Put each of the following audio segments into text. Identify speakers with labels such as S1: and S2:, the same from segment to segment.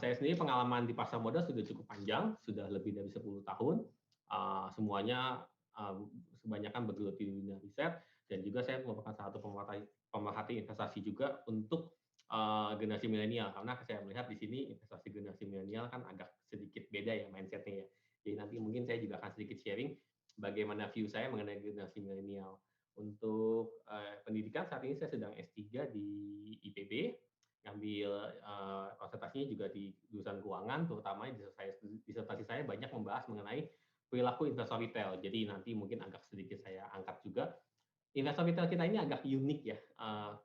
S1: Saya sendiri pengalaman di pasar modal sudah cukup panjang, sudah lebih dari 10 tahun. Semuanya kebanyakan bergelut di dunia riset dan juga saya merupakan salah satu pemerhati investasi juga untuk generasi milenial karena saya melihat di sini investasi generasi milenial kan agak sedikit beda ya mindsetnya ya. Jadi nanti mungkin saya juga akan sedikit sharing bagaimana view saya mengenai generasi milenial. Untuk pendidikan saat ini saya sedang S3 di IPB, ngambil konsentrasinya juga di jurusan keuangan, terutama disertasi saya banyak membahas mengenai perilaku investor retail. Jadi nanti mungkin agak sedikit saya angkat juga. Investor retail kita ini agak unik ya,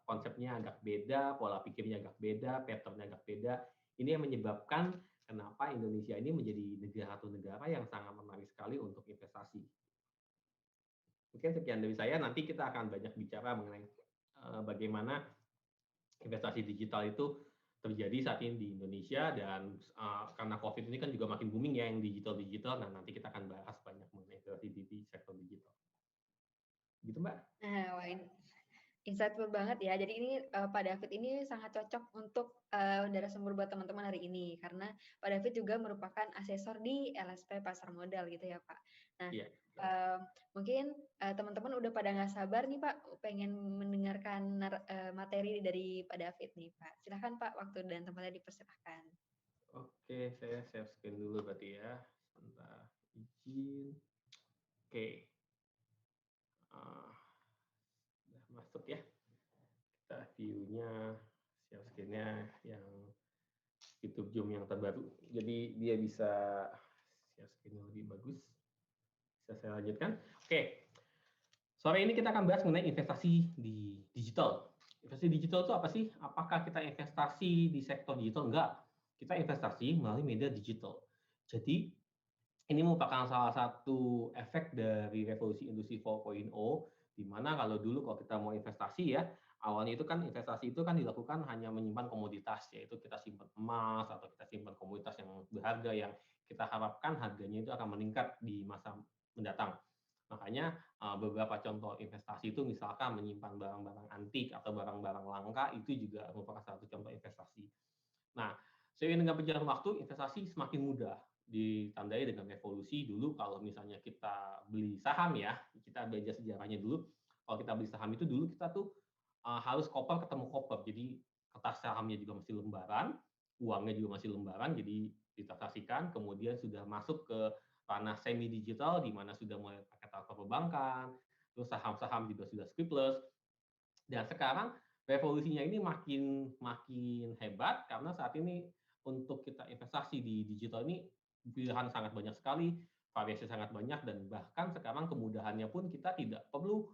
S1: konsepnya agak beda, pola pikirnya agak beda, pattern-nya agak beda. Ini yang menyebabkan kenapa Indonesia ini menjadi satu negara yang sangat menarik sekali untuk investasi. Mungkin sekian dari saya, nanti kita akan banyak bicara mengenai bagaimana investasi digital itu terjadi saat ini di Indonesia dan karena COVID ini kan juga makin booming ya yang digital. Nah, nanti kita akan bahas banyak mengenai investasi di sektor digital. Gitu, Mbak.
S2: Nah, wah, insightful banget ya. Jadi ini Pak David ini sangat cocok untuk narasumber buat teman-teman hari ini karena Pak David juga merupakan asesor di LSP Pasar Modal gitu ya Pak. Nah,
S1: Iya.
S2: Mungkin teman-teman udah pada nggak sabar nih Pak, pengen mendengarkan materi dari Pak David nih Pak. Silahkan Pak, waktu dan tempatnya dipersilahkan.
S1: Oke, saya share screen dulu berarti ya. Sebentar, izin. Oke. Udah masuk ya. Kita view-nya, share screen-nya yang YouTube Zoom yang terbaru. Jadi dia bisa share screen lebih bagus. Bisa saya lanjutkan? Oke. Sore ini kita akan bahas mengenai investasi di digital. Investasi digital itu apa sih? Apakah kita investasi di sektor digital? Enggak. Kita investasi melalui media digital. Jadi, ini merupakan salah satu efek dari revolusi industri 4.0, di mana kalau dulu kalau kita mau investasi ya, awalnya itu kan investasi itu kan dilakukan hanya menyimpan komoditas, yaitu kita simpan emas atau kita simpan komoditas yang berharga yang kita harapkan harganya itu akan meningkat di masa mendatang. Makanya beberapa contoh investasi itu misalkan menyimpan barang-barang antik atau barang-barang langka itu juga merupakan salah satu contoh investasi. Nah, seiring dengan berjalan waktu, investasi semakin mudah ditandai dengan revolusi. Dulu kalau misalnya kita beli saham ya, kita belajar sejarahnya dulu. Kalau kita beli saham itu dulu kita tuh harus koper ketemu koper. Jadi kertas sahamnya juga masih lembaran, uangnya juga masih lembaran, jadi ditransaksikan, kemudian sudah masuk ke ranah semi digital di mana sudah mulai pakai transfer perbankan, terus saham-saham juga sudah scriptless. Dan sekarang revolusinya ini makin hebat karena saat ini untuk kita investasi di digital ini pilihan sangat banyak sekali, variasi sangat banyak dan bahkan sekarang kemudahannya pun kita tidak perlu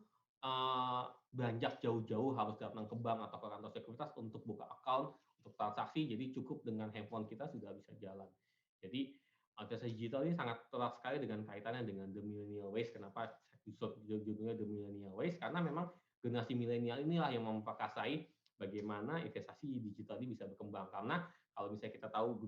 S1: beranjak jauh-jauh harus datang ke bank atau ke kantor sekuritas untuk buka account, untuk transaksi, jadi cukup dengan handphone kita sudah bisa jalan. Jadi investasi digital ini sangat erat sekali dengan kaitannya dengan the millennial ways. Kenapa judulnya the millennial ways? Karena memang generasi milenial inilah yang memperkasai bagaimana investasi digital ini bisa berkembang. Karena kalau misalnya kita tahu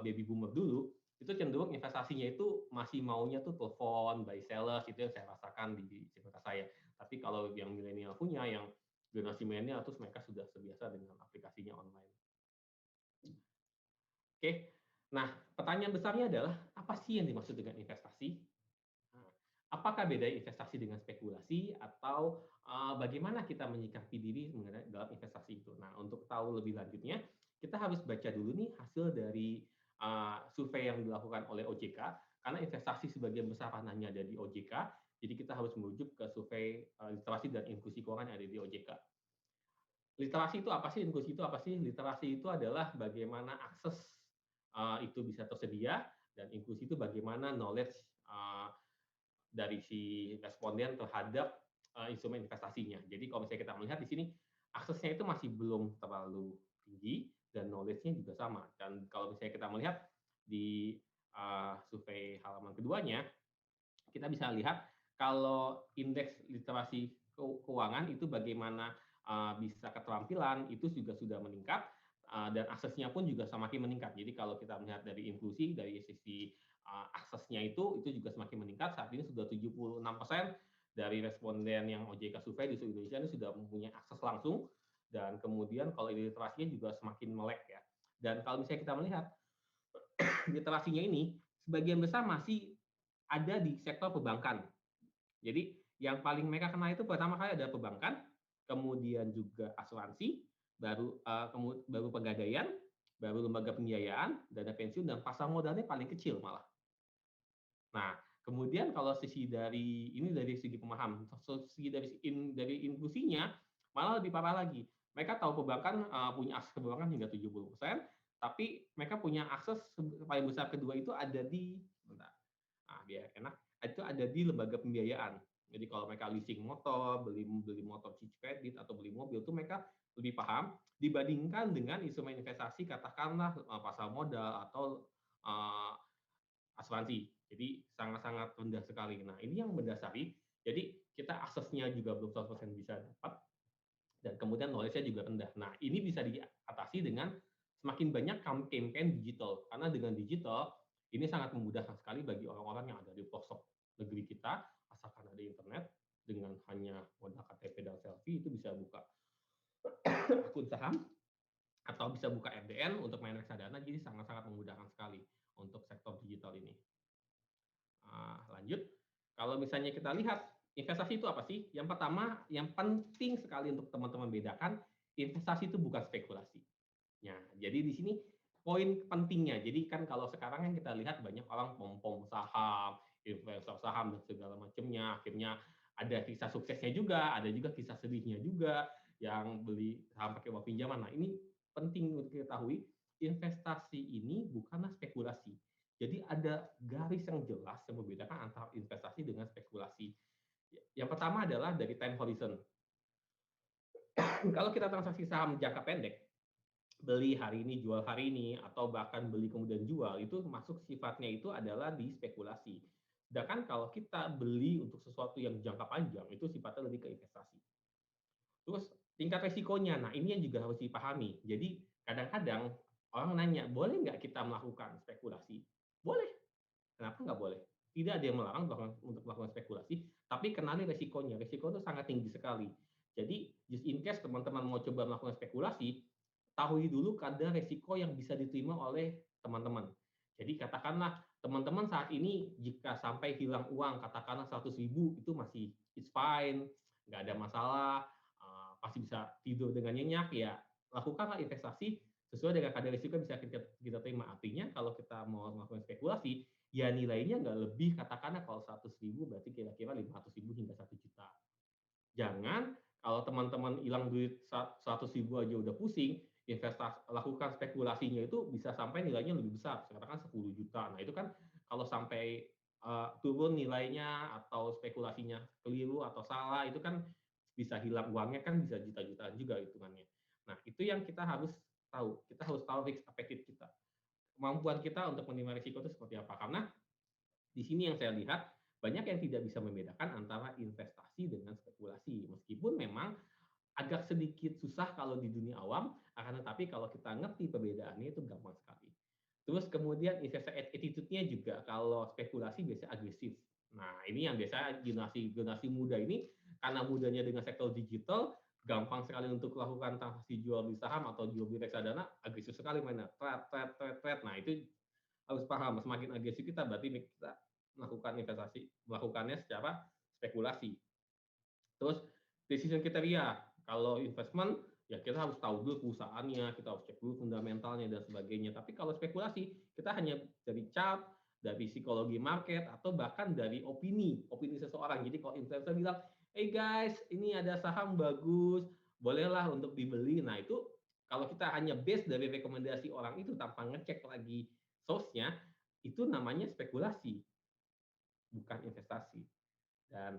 S1: baby boomer dulu, itu cenderung investasinya itu masih maunya tuh telepon, buy sellers, itu yang saya rasakan di cerita saya. Tapi kalau yang milenial punya, yang generasi milenial, terus mereka sudah terbiasa dengan aplikasinya online. Oke, nah pertanyaan besarnya adalah, apa sih yang dimaksud dengan investasi? Apakah beda investasi dengan spekulasi atau bagaimana kita menyikapi diri dalam investasi itu? Nah, untuk tahu lebih lanjutnya, kita harus baca dulu nih hasil dari survei yang dilakukan oleh OJK, karena investasi sebagian besar ranahnya ada di OJK, jadi kita harus merujuk ke survei literasi dan inklusi keuangan yang ada di OJK. Literasi itu apa sih? Inklusi itu apa sih? Literasi itu adalah bagaimana akses itu bisa tersedia, dan inklusi itu bagaimana knowledge dari si responden terhadap instrumen investasinya. Jadi kalau misalnya kita melihat di sini, aksesnya itu masih belum terlalu tinggi dan knowledge-nya juga sama. Dan kalau misalnya kita melihat di survei halaman keduanya, kita bisa lihat kalau indeks literasi keuangan itu bagaimana bisa keterampilan itu juga sudah meningkat dan aksesnya pun juga semakin meningkat. Jadi kalau kita melihat dari inklusi, dari sisi aksesnya itu juga semakin meningkat. Saat ini sudah 76% dari responden yang OJK survei di seluruh Indonesia ini sudah mempunyai akses langsung, dan kemudian kalau literasinya juga semakin melek ya. Dan kalau misalnya kita melihat literasinya ini sebagian besar masih ada di sektor perbankan. Jadi yang paling mereka kenal itu pertama kali ada perbankan, kemudian juga asuransi, baru pegadaian, baru lembaga pembiayaan, dana pensiun, dan pasar modalnya paling kecil malah. Nah, kemudian kalau dari segi pemahaman, segi dari inklusinya malah lebih parah lagi. Mereka tahu perbankan punya akses ke perbankan hingga 70%, tapi mereka punya akses paling besar kedua itu ada di bentar. Nah, biar enak, itu ada di lembaga pembiayaan. Jadi kalau mereka leasing motor, beli motor cicil kredit atau beli mobil itu mereka lebih paham dibandingkan dengan instrumen investasi katakanlah pasar modal atau uh, asuransi. Jadi sangat-sangat rendah sekali. Nah, ini yang mendasari. Jadi kita aksesnya juga belum 100% bisa dapat dan kemudian knowledge-nya juga rendah. Nah, ini bisa diatasi dengan semakin banyak campaign digital. Karena dengan digital ini sangat memudahkan sekali bagi orang-orang yang ada di pelosok negeri kita, asalkan ada internet, dengan hanya modal KTP dan selfie itu bisa buka akun saham atau bisa buka FDN untuk main reksadana, jadi sangat-sangat memudahkan sekali untuk sektor digital ini. Lanjut, kalau misalnya kita lihat investasi itu apa sih? Yang pertama, yang penting sekali untuk teman-teman bedakan, investasi itu bukan spekulasi. Nah, jadi di sini poin pentingnya. Jadi kan kalau sekarang kan kita lihat banyak orang pom saham, investor saham dan segala macamnya. Akhirnya ada kisah suksesnya juga, ada juga kisah sedihnya juga yang beli saham pakai uang pinjaman. Nah, ini penting untuk diketahui, investasi ini bukanlah spekulasi. Jadi ada garis yang jelas yang membedakan antara investasi dengan spekulasi. Yang pertama adalah dari time horizon. Kalau kita transaksi saham jangka pendek, beli hari ini, jual hari ini, atau bahkan beli kemudian jual, itu masuk sifatnya itu adalah di spekulasi. Sedangkan kalau kita beli untuk sesuatu yang jangka panjang, itu sifatnya lebih ke investasi. Terus tingkat resikonya, nah ini yang juga harus dipahami. Jadi kadang-kadang orang nanya, boleh nggak kita melakukan spekulasi? Boleh. Kenapa nggak boleh? Tidak ada yang melarang untuk melakukan spekulasi, tapi kenali resikonya. Resiko itu sangat tinggi sekali. Jadi, just in case teman-teman mau coba melakukan spekulasi, tahui dulu kadar resiko yang bisa diterima oleh teman-teman. Jadi, katakanlah teman-teman saat ini jika sampai hilang uang, katakanlah 100.000, itu masih it's fine, nggak ada masalah, pasti bisa tidur dengan nyenyak, ya lakukanlah investasi sesuai dengan kadar risiko yang bisa kita terima. Artinya kalau kita mau melakukan spekulasi, ya nilainya nggak lebih, katakanlah kalau 100.000 berarti kira-kira 500.000 hingga 1 juta. Jangan kalau teman-teman hilang duit 100.000 aja udah pusing, lakukan spekulasinya itu bisa sampai nilainya lebih besar, sekarang kan 10 juta. Nah itu kan kalau sampai turun nilainya atau spekulasinya keliru atau salah, itu kan bisa hilang uangnya, kan bisa juta-jutaan juga hitungannya. Nah itu yang kita harus tahu. Kita harus tahu risk appetite kita, kemampuan kita untuk menerima risiko itu seperti apa. Karena di sini yang saya lihat banyak yang tidak bisa membedakan antara investasi dengan spekulasi. Meskipun memang agak sedikit susah kalau di dunia awam, akan tetapi kalau kita ngerti perbedaannya itu gampang sekali. Terus kemudian investor attitude-nya juga, kalau spekulasi biasanya agresif. Nah, ini yang biasa generasi muda ini, karena mudanya dengan sektor digital, gampang sekali untuk melakukan transaksi jual beli saham atau jual beli reksadana, agresif sekali mainnya. Trade. Nah, itu harus paham, semakin agresif kita berarti kita melakukannya secara spekulasi. Terus decision kriteria, kalau investment ya kita harus tahu dulu perusahaannya, kita harus cek dulu fundamentalnya dan sebagainya. Tapi kalau spekulasi, kita hanya dari chart, dari psikologi market, atau bahkan dari opini seseorang. Jadi kalau investor bilang, hey guys, ini ada saham bagus, bolehlah untuk dibeli. Nah itu kalau kita hanya base dari rekomendasi orang itu tanpa ngecek lagi source-nya, itu namanya spekulasi, bukan investasi. Dan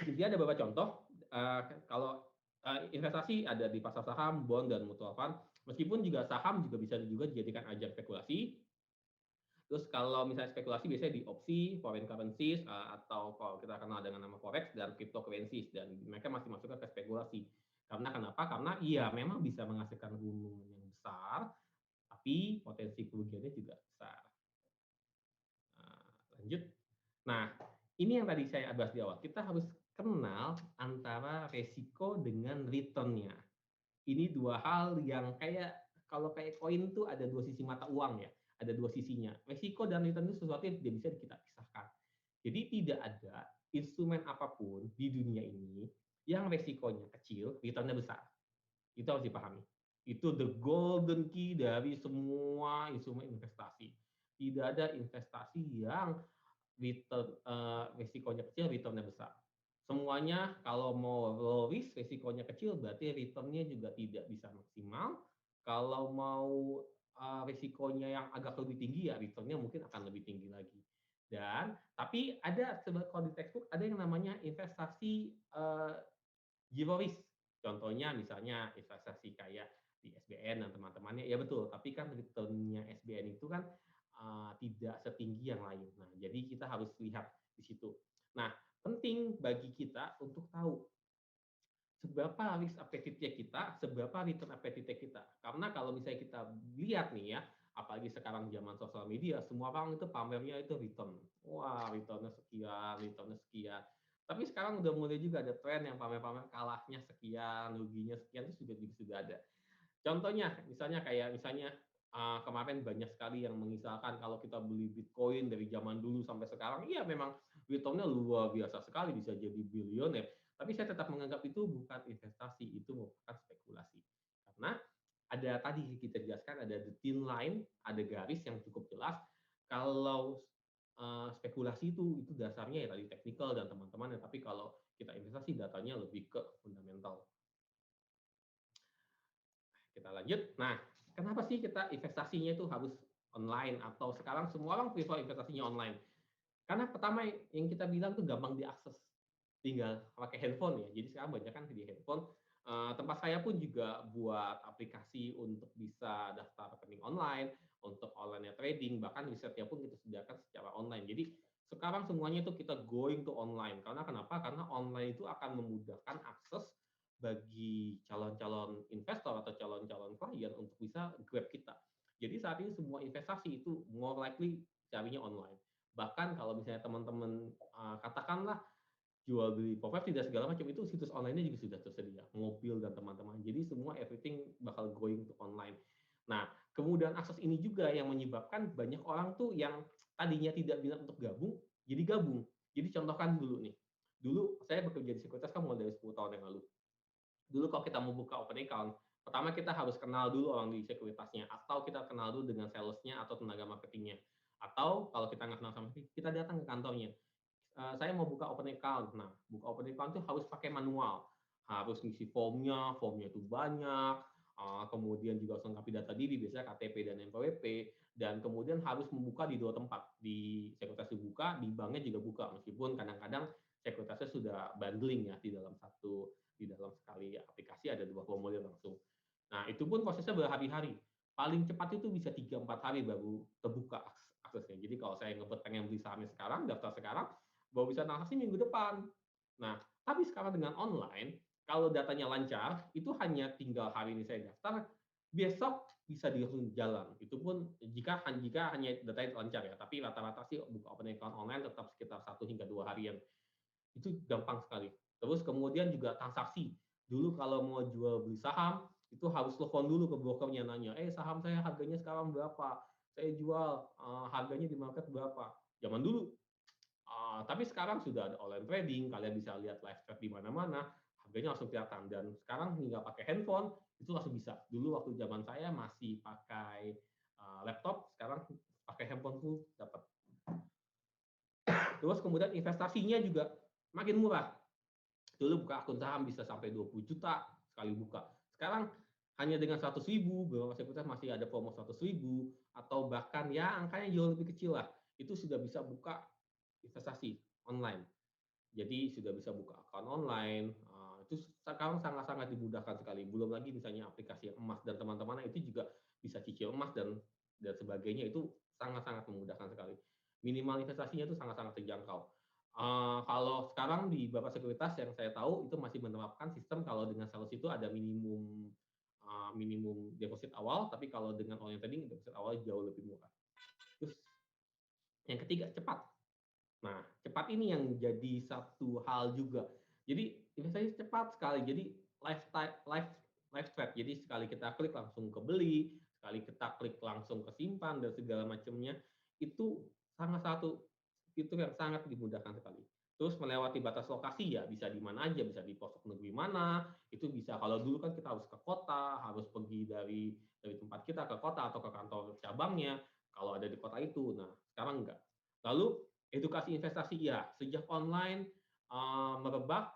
S1: jadi ada beberapa contoh, kalau investasi ada di pasar saham, bond, dan mutual fund. Meskipun juga saham juga bisa dijadikan ajang spekulasi. Terus kalau misalnya spekulasi biasanya di opsi, foreign currencies, atau kalau kita kenal dengan nama forex dan cryptocurrencies, dan mereka masih masuk ke spekulasi. Karena kenapa? Karena iya memang bisa menghasilkan keuntungan yang besar, tapi potensi kerugiannya juga besar. Lanjut. Nah, ini yang tadi saya bahas di awal. Kita harus kenal antara resiko dengan return-nya. Ini dua hal yang kalau kayak koin tuh ada dua sisi mata uang ya. ada dua sisinya. Resiko dan return itu sesuatu yang tidak bisa kita pisahkan. Jadi tidak ada instrumen apapun di dunia ini yang resikonya kecil, returnnya besar. Itu harus dipahami. Itu the golden key dari semua instrumen investasi. Tidak ada investasi yang risikonya kecil, returnnya besar. Semuanya kalau mau low risk, risikonya kecil, berarti returnnya juga tidak bisa maksimal. Kalau mau risikonya yang agak lebih tinggi, ya returnnya mungkin akan lebih tinggi lagi. Dan tapi ada kalau di textbook ada yang namanya investasi zero risk. Contohnya misalnya investasi kayak di SBN dan teman-temannya, ya betul. Tapi kan returnnya SBN itu kan tidak setinggi yang lain. Nah, jadi kita harus lihat di situ. Nah, penting bagi kita untuk tahu seberapa risk appetite kita, seberapa return appetite kita. Karena kalau misalnya kita lihat nih ya, apalagi sekarang zaman sosial media, semua orang itu pamernya itu return. Wah, returnnya sekian, returnnya sekian. Tapi sekarang udah mulai juga ada tren yang pamer-pamer kalahnya sekian, ruginya sekian, itu sudah ada. Contohnya, misalnya kemarin banyak sekali yang mengisahkan kalau kita beli Bitcoin dari zaman dulu sampai sekarang, iya memang returnnya luar biasa sekali, bisa jadi bilioner. Tapi saya tetap menganggap itu bukan investasi, itu merupakan spekulasi. Karena ada tadi kita jelaskan, ada the thin line, ada garis yang cukup jelas. Kalau spekulasi itu dasarnya ya tadi teknikal dan teman-teman, tapi kalau kita investasi datanya lebih ke fundamental. Kita lanjut. Nah, kenapa sih kita investasinya itu harus online atau sekarang semua orang prefer investasinya online? Karena pertama yang kita bilang tuh gampang diakses, tinggal pakai handphone ya. Jadi sekarang banyak kan di handphone. Tempat saya pun juga buat aplikasi untuk bisa daftar rekening online, untuk online trading, bahkan risetnya pun kita sediakan secara online. Jadi sekarang semuanya itu kita going to online. Karena kenapa? Karena online itu akan memudahkan akses bagi calon-calon investor atau calon-calon klien untuk bisa grab kita. Jadi saat ini semua investasi itu more likely carinya online. Bahkan kalau misalnya teman-teman katakanlah jual beli properti dan segala macam, itu situs online-nya juga sudah tersedia, mobil dan teman-teman. Jadi semua everything bakal going to online. Nah, kemudahan akses ini juga yang menyebabkan banyak orang tuh yang tadinya tidak bilang untuk gabung, jadi gabung. Jadi contohkan dulu nih, dulu saya bekerja di sekuritas kan mulai dari 10 tahun yang lalu. Dulu kalau kita mau buka open account, pertama kita harus kenal dulu orang di sekuritasnya, atau kita kenal dulu dengan salesnya atau tenaga marketingnya. Atau kalau kita nggak kenal sama sekali, kita datang ke kantornya. Saya mau buka open account. Nah, buka open account itu harus pakai manual. Harus ngisi formnya itu banyak, kemudian juga harus lengkapi data diri, biasanya KTP dan NPWP, dan kemudian harus membuka di dua tempat. Di sekuritas dibuka, di banknya juga buka, meskipun kadang-kadang sekuritasnya sudah bundling ya di dalam sekali aplikasi ada 2 formulir langsung. Nah, itu pun prosesnya berhari-hari. Paling cepat itu bisa 3-4 hari baru terbuka aksesnya. Jadi kalau saya pengen beli sahamnya sekarang, daftar sekarang, baru bisa transaksi minggu depan. Nah, tapi sekarang dengan online, kalau datanya lancar, itu hanya tinggal hari ini saya daftar, besok bisa langsung jalan. Itu pun jika hanya datanya lancar ya, tapi rata-rata sih buka open account online tetap sekitar 1 hingga 2 harian. Itu gampang sekali. Terus kemudian juga transaksi. Dulu kalau mau jual beli saham, itu harus telepon dulu ke brokernya nanya, saham saya harganya sekarang berapa? Saya jual, harganya di market berapa? Zaman dulu. Tapi sekarang sudah ada online trading, kalian bisa lihat live chat di mana-mana, harganya langsung kelihatan. Dan sekarang tinggal pakai handphone, itu langsung bisa. Dulu waktu zaman saya masih pakai laptop, sekarang pakai handphone pun dapat. Terus kemudian investasinya juga makin murah. Dulu buka akun saham bisa sampai 20 juta sekali buka. Sekarang hanya dengan 100 ribu, beberapa sekuritas masih ada promo 100 ribu, atau bahkan ya angkanya jauh lebih kecil lah. Itu sudah bisa buka investasi online. Jadi sudah bisa buka akun online, itu sekarang sangat-sangat dimudahkan sekali. Belum lagi misalnya aplikasi emas dan teman-teman itu juga bisa cicil emas dan sebagainya, itu sangat-sangat memudahkan sekali. Minimal investasinya itu sangat-sangat terjangkau. Kalau sekarang di beberapa sekuritas yang saya tahu itu masih menerapkan sistem kalau dengan sales itu ada minimum deposit awal, tapi kalau dengan online trading deposit awal jauh lebih murah. Terus yang ketiga cepat. Nah, cepat ini yang jadi satu hal juga. Jadi investasi cepat sekali. Jadi live trade. Jadi sekali kita klik langsung ke beli, sekali kita klik langsung kesimpan dan segala macamnya, itu sangat satu fitur yang sangat dimudahkan sekali. Terus melewati batas lokasi ya bisa di mana aja, bisa di pelosok negeri mana, itu bisa. Kalau dulu kan kita harus ke kota, harus pergi dari tempat kita ke kota atau ke kantor cabangnya, kalau ada di kota itu. Nah, sekarang enggak. Lalu edukasi investasi ya, sejak online merebak,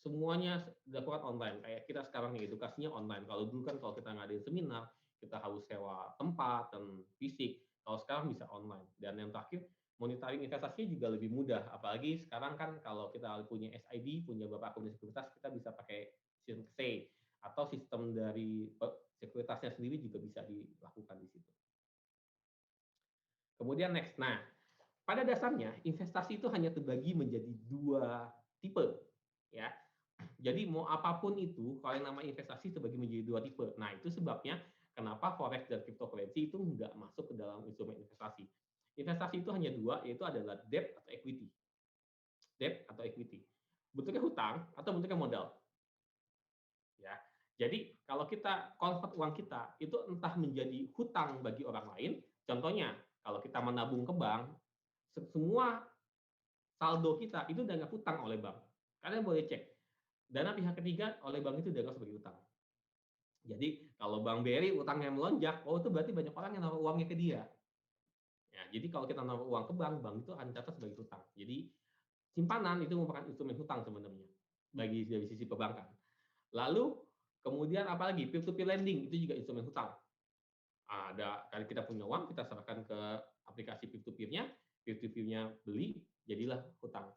S1: semuanya dilakukan online. Kayak kita sekarang nih edukasinya online. Kalau dulu kan kalau kita ngadain seminar, kita harus sewa tempat dan fisik. Kalau sekarang bisa online. Dan yang terakhir, monitoring investasinya juga lebih mudah. Apalagi sekarang kan kalau kita punya SID, punya beberapa akun sekuritas, kita bisa pakai sistem SEI atau sistem dari sekuritasnya sendiri juga bisa dilakukan di situ. Kemudian next, nah pada dasarnya investasi itu hanya terbagi menjadi dua tipe, ya. Jadi mau apapun itu, kalau yang namanya investasi terbagi menjadi dua tipe. Nah itu sebabnya kenapa forex dan cryptocurrency itu nggak masuk ke dalam instrumen investasi. Investasi itu hanya dua, yaitu adalah debt atau equity. Debt atau equity. Bentuknya hutang atau bentuknya modal. Ya. Jadi kalau kita convert uang kita itu entah menjadi hutang bagi orang lain, contohnya kalau kita menabung ke bank, semua saldo kita itu dianggap hutang oleh bank. Kalian boleh cek, dana pihak ketiga oleh bank itu dianggap sebagai hutang. Jadi kalau Bank BRI utangnya melonjak, oh itu berarti banyak orang yang naruh uangnya ke dia. Ya, jadi kalau kita naruh uang ke bank, bank itu akan catat sebagai hutang. Jadi simpanan itu merupakan instrumen hutang sebenarnya bagi dari sisi perbankan. Lalu kemudian apalagi peer-to-peer lending itu juga instrumen hutang. Ada kalau kita punya uang, kita serahkan ke aplikasi peer-to-peer-nya, peer-to-peer-nya beli, jadilah hutang.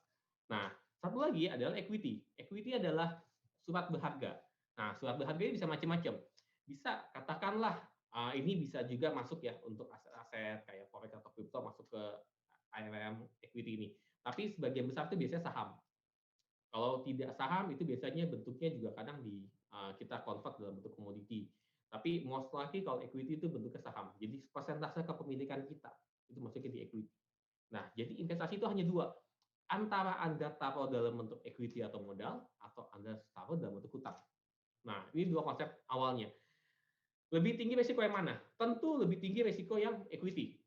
S1: Nah, satu lagi adalah equity. Equity adalah surat berharga. Nah, surat berharga ini bisa macam-macam. Bisa katakanlah ini bisa juga masuk ya untuk aset-aset kayak forex atau crypto masuk ke ARM equity ini. Tapi sebagian besar itu biasanya saham. Kalau tidak saham itu biasanya bentuknya juga kadang kita convert dalam bentuk komoditi. Tapi most likely kalau equity itu bentuknya saham. Jadi persentase kepemilikan kita itu masuknya di equity. Nah, jadi investasi itu hanya dua. Antara Anda taruh dalam bentuk equity atau modal, atau Anda taruh dalam bentuk hutang. Nah, ini dua konsep awalnya. Lebih tinggi resiko yang mana? Tentu lebih tinggi resiko yang equity.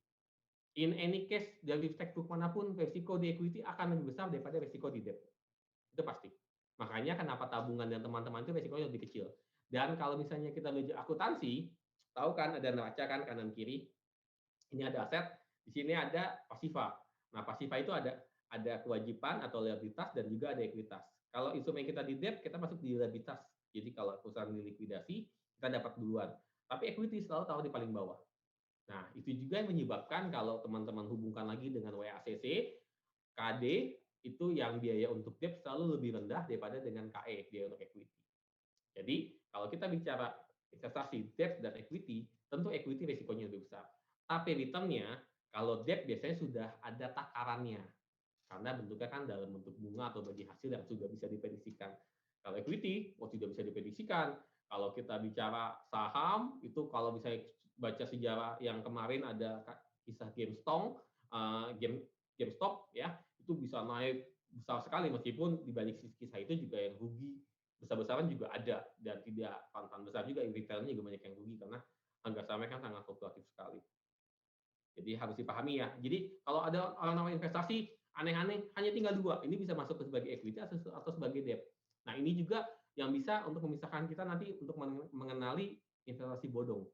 S1: In any case, dari textbook manapun, resiko di equity akan lebih besar daripada resiko di debt. Itu pasti. Makanya kenapa tabungan dan teman-teman itu resikonya lebih kecil. Dan kalau misalnya kita belajar akuntansi, tahu kan ada neraca kan kanan kiri. Ini ada aset, di sini ada pasifa. Nah, pasifa itu ada kewajiban atau liabilitas dan juga ada ekuitas. Kalau instrumen kita di debt, kita masuk di liabilitas. Jadi kalau perusahaan dilikuidasi, kita dapat duluan. Tapi equity selalu tahu di paling bawah. Nah, itu juga yang menyebabkan kalau teman-teman hubungkan lagi dengan WACC, KD itu yang biaya untuk debt selalu lebih rendah daripada dengan KE, biaya untuk equity. Jadi, kalau kita bicara investasi debt dan equity, tentu equity risikonya lebih besar. Tapi returnnya, kalau debt biasanya sudah ada takarannya. Karena bentuknya kan dalam bentuk bunga atau bagi hasil yang sudah bisa diprediksikan. Kalau equity, tidak bisa diprediksikan. Kalau kita bicara saham, itu kalau misalnya baca sejarah yang kemarin ada kisah GameStop ya, itu bisa naik besar sekali meskipun di balik kisah itu juga yang rugi besar-besaran juga ada dan tidak pantan besar juga retailnya juga banyak yang rugi karena harga sahamnya kan sangat fluktuatif sekali. Jadi harus dipahami ya. Jadi kalau ada orang namanya investasi aneh-aneh hanya tinggal dua, ini bisa masuk sebagai equity atau sebagai debt. Nah ini juga yang bisa untuk memisahkan kita nanti untuk mengenali investasi bodong.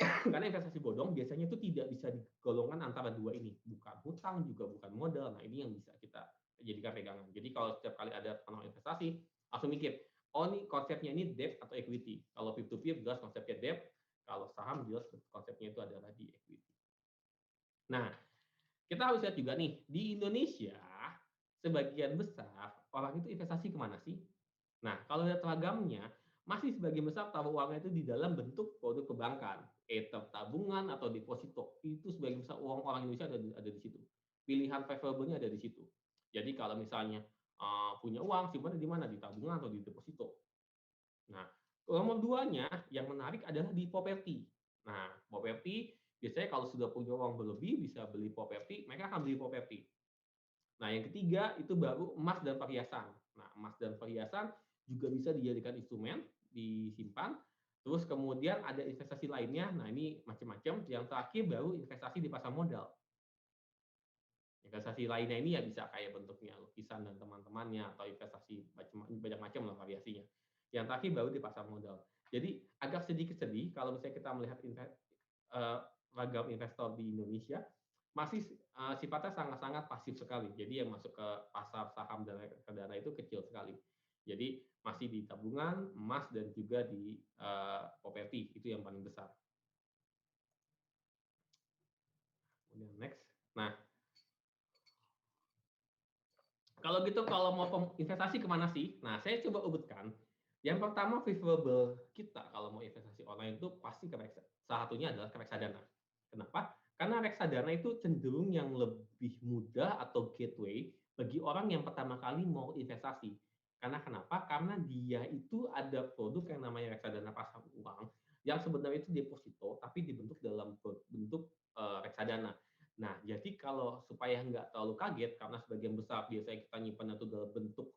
S1: Karena investasi bodong biasanya itu tidak bisa digolongkan antara dua ini, bukan hutang juga bukan modal. Nah ini yang bisa kita jadikan pegangan. Jadi kalau setiap kali ada penawaran investasi, langsung mikir, oh ini konsepnya ini debt atau equity. Kalau peer-to-peer jelas konsepnya debt, kalau saham jelas konsepnya itu adalah di equity. Nah, kita harus lihat juga nih, di Indonesia sebagian besar orang itu investasi kemana sih? Nah, kalau lihat ragamnya, masih sebagian besar taruh uangnya itu di dalam bentuk produk perbankan, either tabungan atau deposito. Itu sebagian besar uang orang Indonesia ada di situ. Pilihan preferable-nya ada di situ. Jadi kalau misalnya punya uang, simpan di mana? Di tabungan atau di deposito. Nah, nomor duanya yang menarik adalah di properti. Nah, properti biasanya kalau sudah punya uang berlebih bisa beli properti, mereka akan beli properti. Nah, yang ketiga itu baru emas dan perhiasan. Nah, emas dan perhiasan juga bisa dijadikan instrumen, disimpan. Terus kemudian ada investasi lainnya, nah ini macam-macam. Yang terakhir baru investasi di pasar modal. Investasi lainnya ini ya bisa kayak bentuknya lukisan dan teman-temannya atau investasi banyak macam lah variasinya. Yang terakhir baru di pasar modal. Jadi agak sedikit sedih kalau misalnya kita melihat ragam investor di Indonesia masih sifatnya sangat-sangat pasif sekali. Jadi yang masuk ke pasar saham dan reksadana itu kecil sekali. Jadi masih di tabungan, emas dan juga di properti itu yang paling besar. Kemudian next. Nah, kalau gitu kalau mau investasi kemana sih? Nah, saya coba urutkan. Yang pertama favorable kita kalau mau investasi online itu pasti ke reksadana. Salah satunya adalah ke reksadana. Kenapa? Karena reksadana itu cenderung yang lebih mudah atau gateway bagi orang yang pertama kali mau investasi. Karena kenapa? Karena dia itu ada produk yang namanya reksadana pasar uang yang sebenarnya itu deposito tapi dibentuk dalam bentuk reksadana. Nah, jadi kalau supaya nggak terlalu kaget, karena sebagian besar biasanya kita nyimpan itu dalam bentuk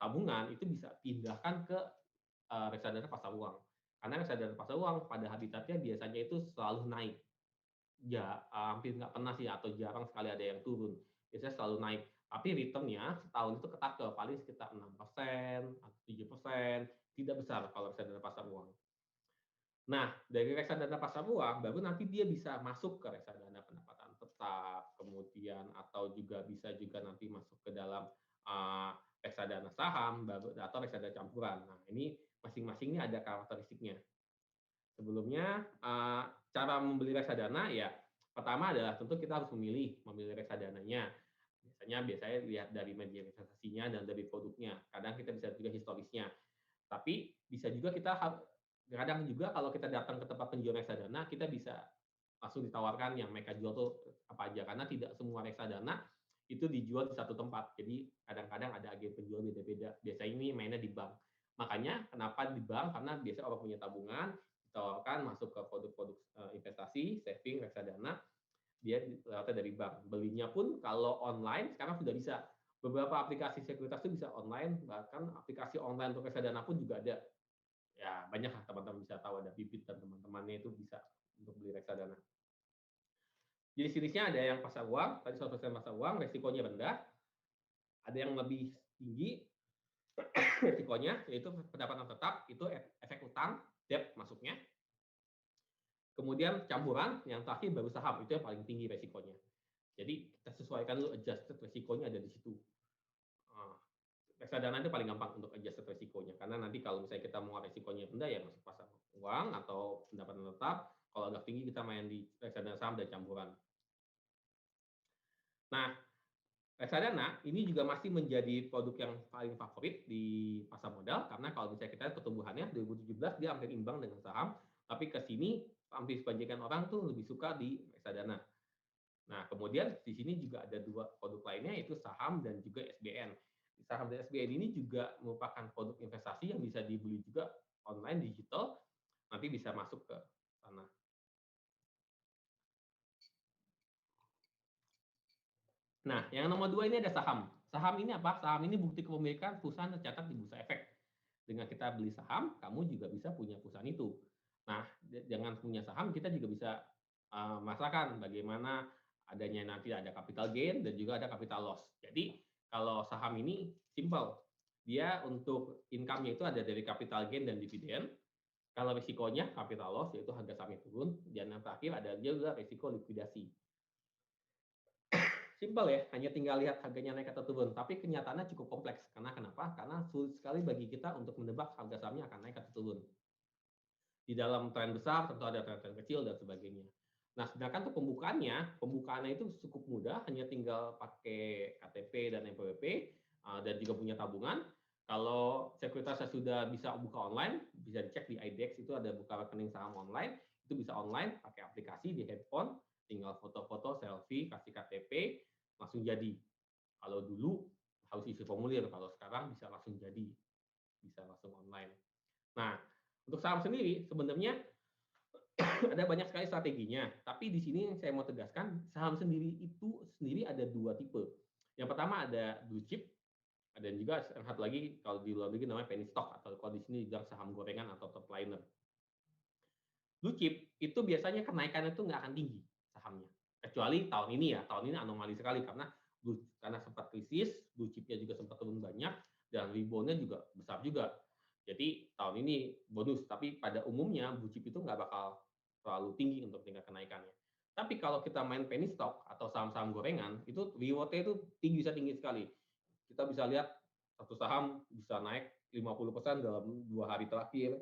S1: tabungan, itu bisa pindahkan ke reksadana pasar uang. Karena reksadana pasar uang pada habitatnya biasanya itu selalu naik. Ya, hampir nggak pernah sih atau jarang sekali ada yang turun. Biasanya selalu naik. Tapi returnnya setahun itu ketat paling sekitar 6% atau 7%, tidak besar kalau reksadana pasar uang. Nah, dari reksadana pasar uang, baru nanti dia bisa masuk ke reksadana pendapatan tetap, kemudian atau juga bisa juga nanti masuk ke dalam reksadana saham, atau reksadana campuran. Nah, ini masing-masing ini ada karakteristiknya. Sebelumnya, cara membeli reksadana ya pertama adalah tentu kita harus memilih reksadananya. Biasanya lihat dari media investasinya dan dari produknya. Kadang kita bisa juga historisnya. Tapi bisa juga kadang juga kalau kita datang ke tempat penjual reksadana, kita bisa langsung ditawarkan yang mereka jual tuh apa aja. Karena tidak semua reksadana itu dijual di satu tempat. Jadi kadang-kadang ada agen penjual beda-beda. Biasanya ini mainnya di bank. Makanya kenapa di bank? Karena biasanya orang punya tabungan, ditawarkan masuk ke produk-produk investasi, saving, reksadana, dia lewatnya dari bank. Belinya pun kalau online sekarang sudah bisa. Beberapa aplikasi sekuritas itu bisa online, bahkan aplikasi online untuk reksadana pun juga ada. Ya banyak lah teman-teman bisa tahu, ada Bibit dan teman-temannya itu bisa untuk beli reksadana. Jadi jenisnya ada yang pasar uang, tadi 100% pasar uang, resikonya rendah. Ada yang lebih tinggi resikonya, yaitu pendapatan tetap, itu efek utang, debt masuknya. Kemudian campuran, yang terakhir baru saham, itu yang paling tinggi resikonya. Jadi kita sesuaikan dulu, adjusted resikonya ada di situ. Reksadana itu paling gampang untuk adjusted resikonya, karena nanti kalau misalnya kita mau resikonya rendah ya masuk pasar uang atau pendapatan tetap, kalau agak tinggi kita main di reksadana saham dan campuran. Nah, reksadana ini juga masih menjadi produk yang paling favorit di pasar modal, karena kalau misalnya kita lihat pertumbuhannya 2017 dia hampir imbang dengan saham, tapi ke sini hampir sebagian orang tuh lebih suka di reksadana. Nah, kemudian di sini juga ada dua produk lainnya, yaitu saham dan juga SBN. Saham dan SBN ini juga merupakan produk investasi yang bisa dibeli juga online, digital, nanti bisa masuk ke sana. Nah, yang nomor 2 ini ada saham. Saham ini apa? Saham ini bukti kepemilikan perusahaan tercatat di Bursa Efek. Dengan kita beli saham, kamu juga bisa punya perusahaan itu. Nah, dengan punya saham, kita juga bisa merasakan bagaimana adanya nanti ada capital gain dan juga ada capital loss. Jadi, kalau saham ini simple. Dia untuk income-nya itu ada dari capital gain dan dividen. Kalau risikonya capital loss, yaitu harga sahamnya turun. Dan yang terakhir ada juga risiko likuidasi. Simpel ya, hanya tinggal lihat harganya naik atau turun. Tapi kenyataannya cukup kompleks. Karena kenapa? Karena sulit sekali bagi kita untuk menebak harga sahamnya akan naik atau turun. Di dalam tren besar tentu ada tren-tren kecil dan sebagainya. Nah, sedangkan untuk pembukaannya itu cukup mudah, hanya tinggal pakai KTP dan NPWP dan juga punya tabungan. Kalau sekuritasnya sudah bisa buka online, bisa dicek di IDX itu ada buka rekening saham online, itu bisa online pakai aplikasi di handphone, tinggal foto-foto, selfie, kasih KTP, langsung jadi. Kalau dulu harus isi formulir, kalau sekarang bisa langsung jadi, bisa langsung online. Nah, untuk saham sendiri sebenarnya ada banyak sekali strateginya, tapi di sini saya mau tegaskan, saham sendiri ada dua tipe. Yang pertama ada blue chip, ada juga satu lagi kalau di luar negeri namanya penny stock, atau kalau di sini juga saham gorengan atau top liner. Blue chip itu biasanya kenaikannya itu nggak akan tinggi sahamnya. Kecuali tahun ini ya, tahun ini anomali sekali karena sempat krisis, blue chip-nya juga sempat turun banyak dan rebound-nya juga besar juga. Jadi tahun ini bonus, tapi pada umumnya blue chip itu nggak bakal terlalu tinggi untuk tingkat kenaikannya. Tapi kalau kita main penny stock atau saham-saham gorengan, itu reward-nya itu bisa tinggi sekali. Kita bisa lihat satu saham bisa naik 50% dalam 2 hari terakhir,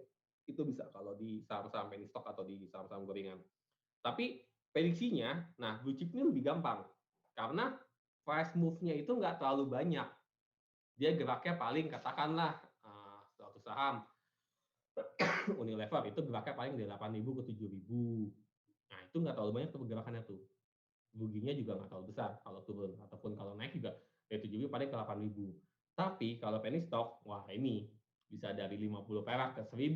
S1: itu bisa kalau di saham-saham penny stock atau di saham-saham gorengan. Tapi prediksinya, nah blue chip ini lebih gampang karena price move-nya itu nggak terlalu banyak. Dia geraknya paling katakanlah suatu saham Unilever itu geraknya paling dari 8.000 ke 7.000. Nah itu nggak terlalu banyak tuh pergerakannya tuh. Ruginya juga nggak terlalu besar kalau turun, ataupun kalau naik juga dari 7.000 paling ke 8.000. Tapi kalau penny stock, wah ini bisa dari 50 perak ke 1.000,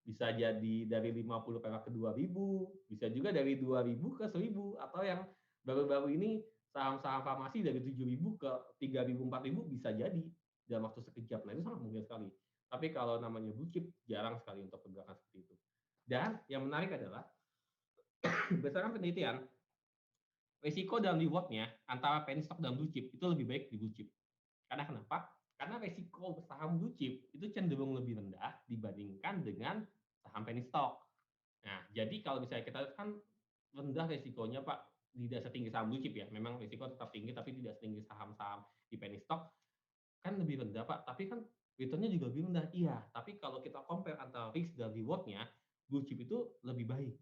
S1: bisa jadi dari 50 perak ke 2.000, bisa juga dari 2.000 ke 1.000, atau yang baru-baru ini saham-saham farmasi dari 7.000 ke 3.000, 4.000 bisa jadi dalam waktu sekejap. Nah itu sangat mungkin sekali. Tapi kalau namanya blue chip, jarang sekali untuk pergerakan seperti itu. Dan yang menarik adalah berdasarkan penelitian, risiko dan reward-nya antara penny stock dan blue chip itu lebih baik di blue chip. Karena kenapa? Karena risiko saham blue chip itu cenderung lebih rendah dibandingkan dengan saham penny stock. Nah, jadi kalau misalnya kita kan rendah risikonya Pak, tidak setinggi saham blue chip ya. Memang risiko tetap tinggi tapi tidak setinggi saham-saham di penny stock, kan lebih rendah Pak. Tapi kan return-nya juga lebih rendah. Iya, tapi kalau kita compare antara risk dan reward-nya, blue chip itu lebih baik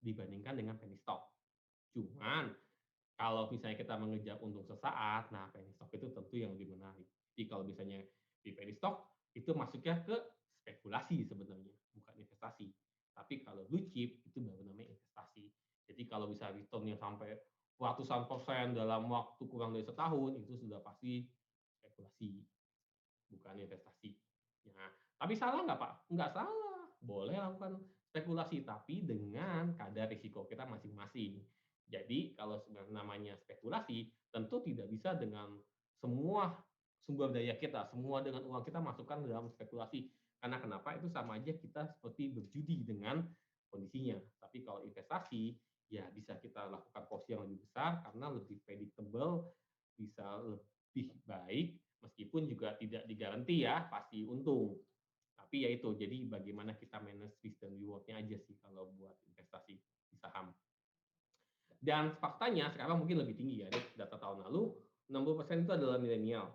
S1: dibandingkan dengan penny stock. Cuman kalau misalnya kita mengejar untung sesaat, nah penny stock itu tentu yang lebih menarik. Jadi kalau misalnya di penny stock itu masuknya ke spekulasi sebenarnya, bukan investasi. Tapi kalau blue chip itu baru namanya investasi. Jadi kalau bisa return-nya sampai ratusan persen dalam waktu kurang dari setahun, itu sudah pasti spekulasi, bukan investasi. Ya, tapi salah nggak Pak? Nggak salah. Boleh lakukan spekulasi, tapi dengan kadar risiko kita masing-masing. Jadi kalau namanya spekulasi, tentu tidak bisa dengan semua sumber daya kita, semua dengan uang kita masukkan dalam spekulasi. Karena kenapa? Itu sama aja kita seperti berjudi dengan kondisinya. Tapi kalau investasi, ya bisa kita lakukan porsi yang lebih besar karena lebih predictable, bisa lebih baik, meskipun juga tidak digaranti ya pasti untung. Tapi ya itu, jadi bagaimana kita manage risk dan reward-nya aja sih kalau buat investasi di saham. Dan faktanya sekarang mungkin lebih tinggi ya, data tahun lalu 60% itu adalah milenial.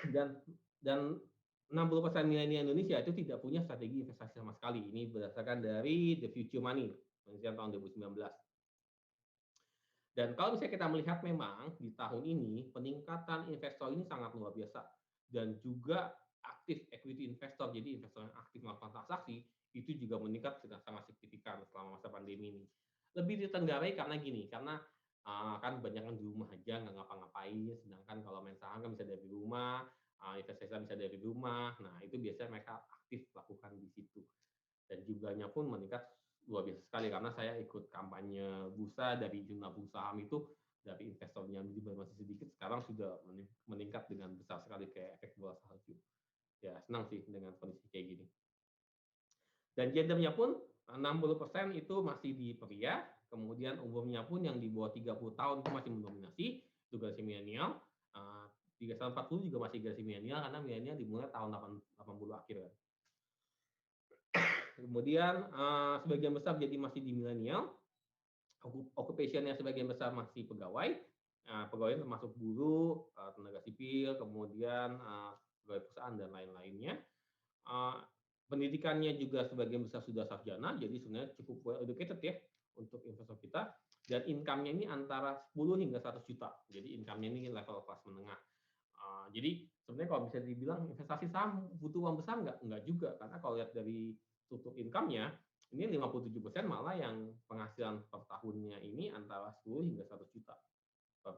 S1: Dan 60% milenial Indonesia itu tidak punya strategi investasi sama sekali. Ini berdasarkan dari The Future Money, penelitian tahun 2019. Dan kalau misalnya kita melihat memang di tahun ini peningkatan investor ini sangat luar biasa dan juga aktif equity investor, jadi investor yang aktif melakukan transaksi itu juga meningkat sudah sangat signifikan selama masa pandemi ini. Lebih ditenggarai karena gini, karena kan banyak yang di rumah aja nggak ngapa-ngapain, sedangkan kalau main saham kan bisa dari rumah, investasi bisa dari rumah, nah itu biasanya mereka aktif lakukan di situ. Dan jumlahnya pun meningkat luar biasa sekali karena saya ikut kampanye bursa dari jumlah bursa saham itu dari investornya masih sedikit, sekarang sudah meningkat dengan besar sekali kayak efek bola salju. Ya senang sih dengan kondisi kayak gini. Dan gendernya pun 60% itu masih di pria, kemudian umurnya pun yang di bawah 30 tahun itu masih mendominasi, itu generasi milenial. 30-40 juga masih generasi milenial karena milenial dimulai tahun 80 akhir kan. Kemudian sebagian besar jadi masih di milenial, occupation-nya sebagian besar masih pegawai, pegawai termasuk buruh, tenaga sipil, kemudian pegawai perusahaan dan lain-lainnya. Pendidikannya juga sebagian besar sudah sarjana, jadi sebenarnya cukup well educated ya untuk investor kita. Dan income-nya ini antara 10 hingga 100 juta. Jadi income-nya ini level kelas menengah. Jadi sebenarnya kalau bisa dibilang investasi saham butuh uang besar nggak juga, karena kalau lihat dari struktur income-nya, ini 57% malah yang penghasilan per tahunnya ini antara 10 hingga 100 juta per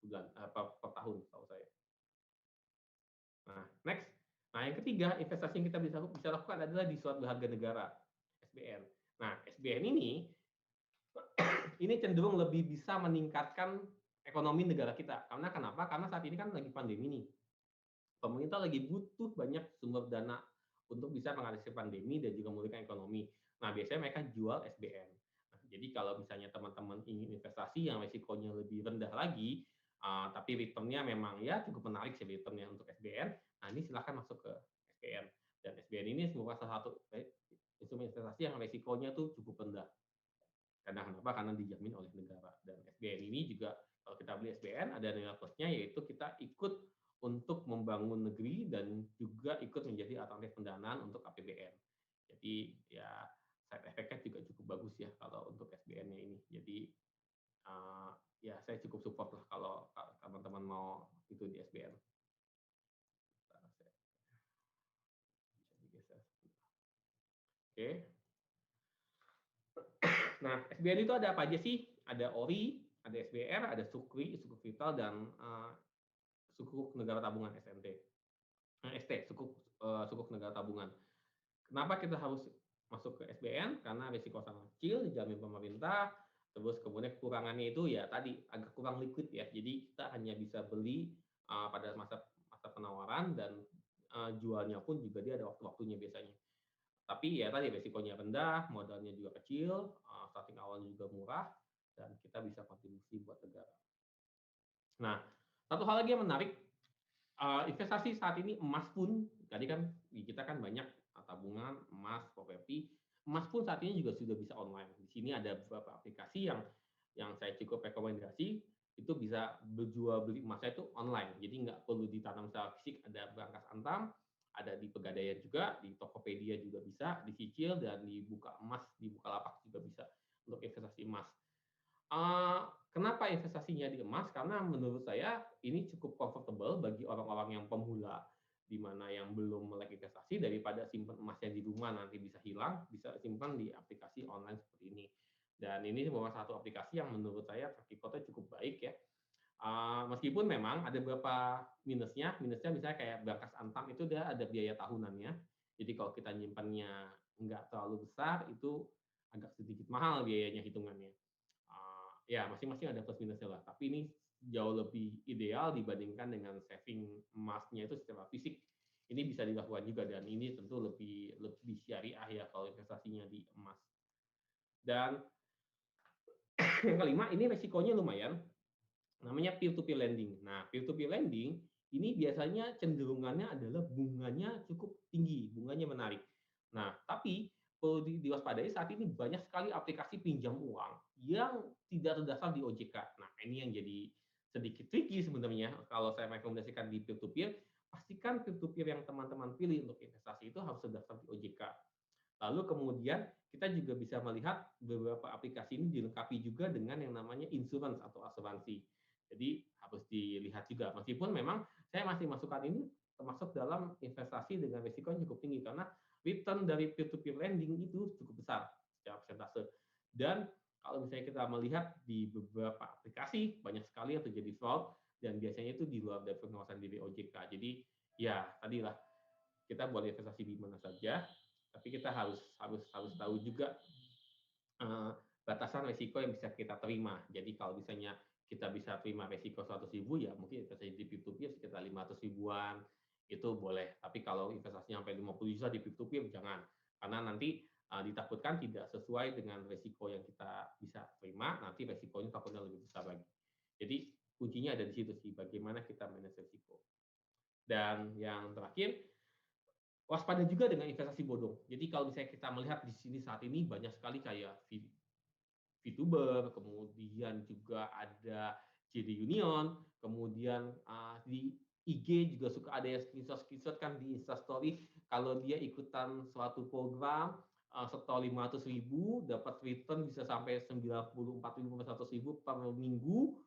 S1: bulan, per tahun tahu saya. Nah, next. Nah, yang ketiga, investasi yang kita bisa lakukan adalah di suatu harga negara, SBN. Nah, SBN ini cenderung lebih bisa meningkatkan ekonomi negara kita. Karena kenapa? Karena saat ini kan lagi pandemi nih. Pemerintah lagi butuh banyak sumber dana untuk bisa mengatasi pandemi dan juga memulihkan ekonomi. Nah, biasanya mereka jual SBN. Nah, jadi kalau misalnya teman-teman ingin investasi yang risikonya lebih rendah lagi, tapi return-nya memang ya cukup menarik sih return-nya untuk SBN, nah ini silakan masuk ke SBN. Dan SBN ini merupakan salah satu instrumen investasi yang risikonya tuh cukup rendah. Karena kenapa? Karena dijamin oleh negara. Dan SBN ini juga kalau kita beli SBN ada nilai plusnya yaitu kita ikut untuk membangun negeri dan juga ikut menjadi alternatif pendanaan untuk APBN. Jadi ya side effect-nya juga cukup bagus ya kalau untuk SBN-nya ini. Jadi ya saya cukup support lah kalau teman-teman mau itu di SBN. Oke. Nah, SBN itu ada apa aja sih? Ada ORI, ada SBR, ada Sukri, Sukuk Vital, dan Sukuk Negara Tabungan SNT. ST, Sukuk Negara Tabungan. Kenapa kita harus masuk ke SBN? Karena risiko sangat kecil, dijamin pemerintah, terus kemudian kekurangannya itu ya tadi agak kurang liquid ya. Jadi kita hanya bisa beli pada masa penawaran dan jualnya pun juga dia ada waktu-waktunya biasanya. Tapi ya tadi resikonya rendah, modalnya juga kecil, starting awalnya juga murah, dan kita bisa kontribusi buat negara. Nah, satu hal lagi yang menarik, investasi saat ini emas pun, tadi kan di kita kan banyak tabungan, emas, properti, emas pun saat ini juga sudah bisa online. Di sini ada beberapa aplikasi yang saya cukup rekomendasi, itu bisa berjual beli emasnya itu online. Jadi nggak perlu ditanam secara fisik, ada Brankas Antam, ada di Pegadaian juga, di Tokopedia juga bisa, dicicil, dan dibuka emas, di Bukalapak juga bisa untuk investasi emas. Kenapa investasinya di emas? Karena menurut saya ini cukup comfortable bagi orang-orang yang pemula, di mana yang belum melek investasi, daripada simpan emasnya di rumah nanti bisa hilang, bisa simpan di aplikasi online seperti ini. Dan ini merupakan satu aplikasi yang menurut saya track record-nya cukup baik ya. Meskipun memang ada beberapa minusnya misalnya kayak Brankas Antam itu dia ada biaya tahunannya. Jadi kalau kita nyimpannya nggak terlalu besar, itu agak sedikit mahal biayanya hitungannya. Ya masing-masing ada plus minusnya lah. Tapi ini jauh lebih ideal dibandingkan dengan saving emasnya itu secara fisik. Ini bisa dilakukan juga dan ini tentu lebih syariah ya kalau investasinya di emas. Dan yang kelima, ini resikonya lumayan, namanya peer-to-peer lending. Nah, peer-to-peer lending ini biasanya cenderungannya adalah bunganya cukup tinggi, bunganya menarik. Nah, tapi perlu diwaspadai saat ini banyak sekali aplikasi pinjam uang yang tidak terdaftar di OJK. Nah, ini yang jadi sedikit tricky sebenarnya kalau saya merekomendasikan di peer-to-peer, pastikan peer-to-peer yang teman-teman pilih untuk investasi itu harus terdaftar di OJK. Lalu kemudian kita juga bisa melihat beberapa aplikasi ini dilengkapi juga dengan yang namanya insurance atau asuransi. Jadi harus dilihat juga. Meskipun memang saya masih masukkan ini termasuk dalam investasi dengan risiko yang cukup tinggi karena return dari peer-to-peer lending itu cukup besar secara persentase. Dan kalau misalnya kita melihat di beberapa aplikasi banyak sekali yang terjadi fraud dan biasanya itu di luar dari pengawasan diri OJK. Jadi ya tadilah kita boleh investasi di mana saja, tapi kita harus tahu juga batasan risiko yang bisa kita terima. Jadi kalau misalnya kita bisa terima risiko 100.000 ya mungkin investasi di peer-to-peer sekitar 500 ribuan itu boleh. Tapi kalau investasinya sampai 50 juta di peer-to-peer jangan. Karena nanti ditakutkan tidak sesuai dengan risiko yang kita bisa terima, nanti risikonya takutnya lebih besar lagi. Jadi kuncinya ada di situ sih, bagaimana kita manage risiko. Dan yang terakhir, waspada juga dengan investasi bodong. Jadi kalau misalnya kita melihat di sini saat ini banyak sekali kayak VTuber, kemudian juga ada JD Union, kemudian di IG juga suka ada yang screenshot kan di Instastory kalau dia ikutan suatu program setor 500.000 dapat return bisa sampai 94.000 sampai 100.000 per minggu,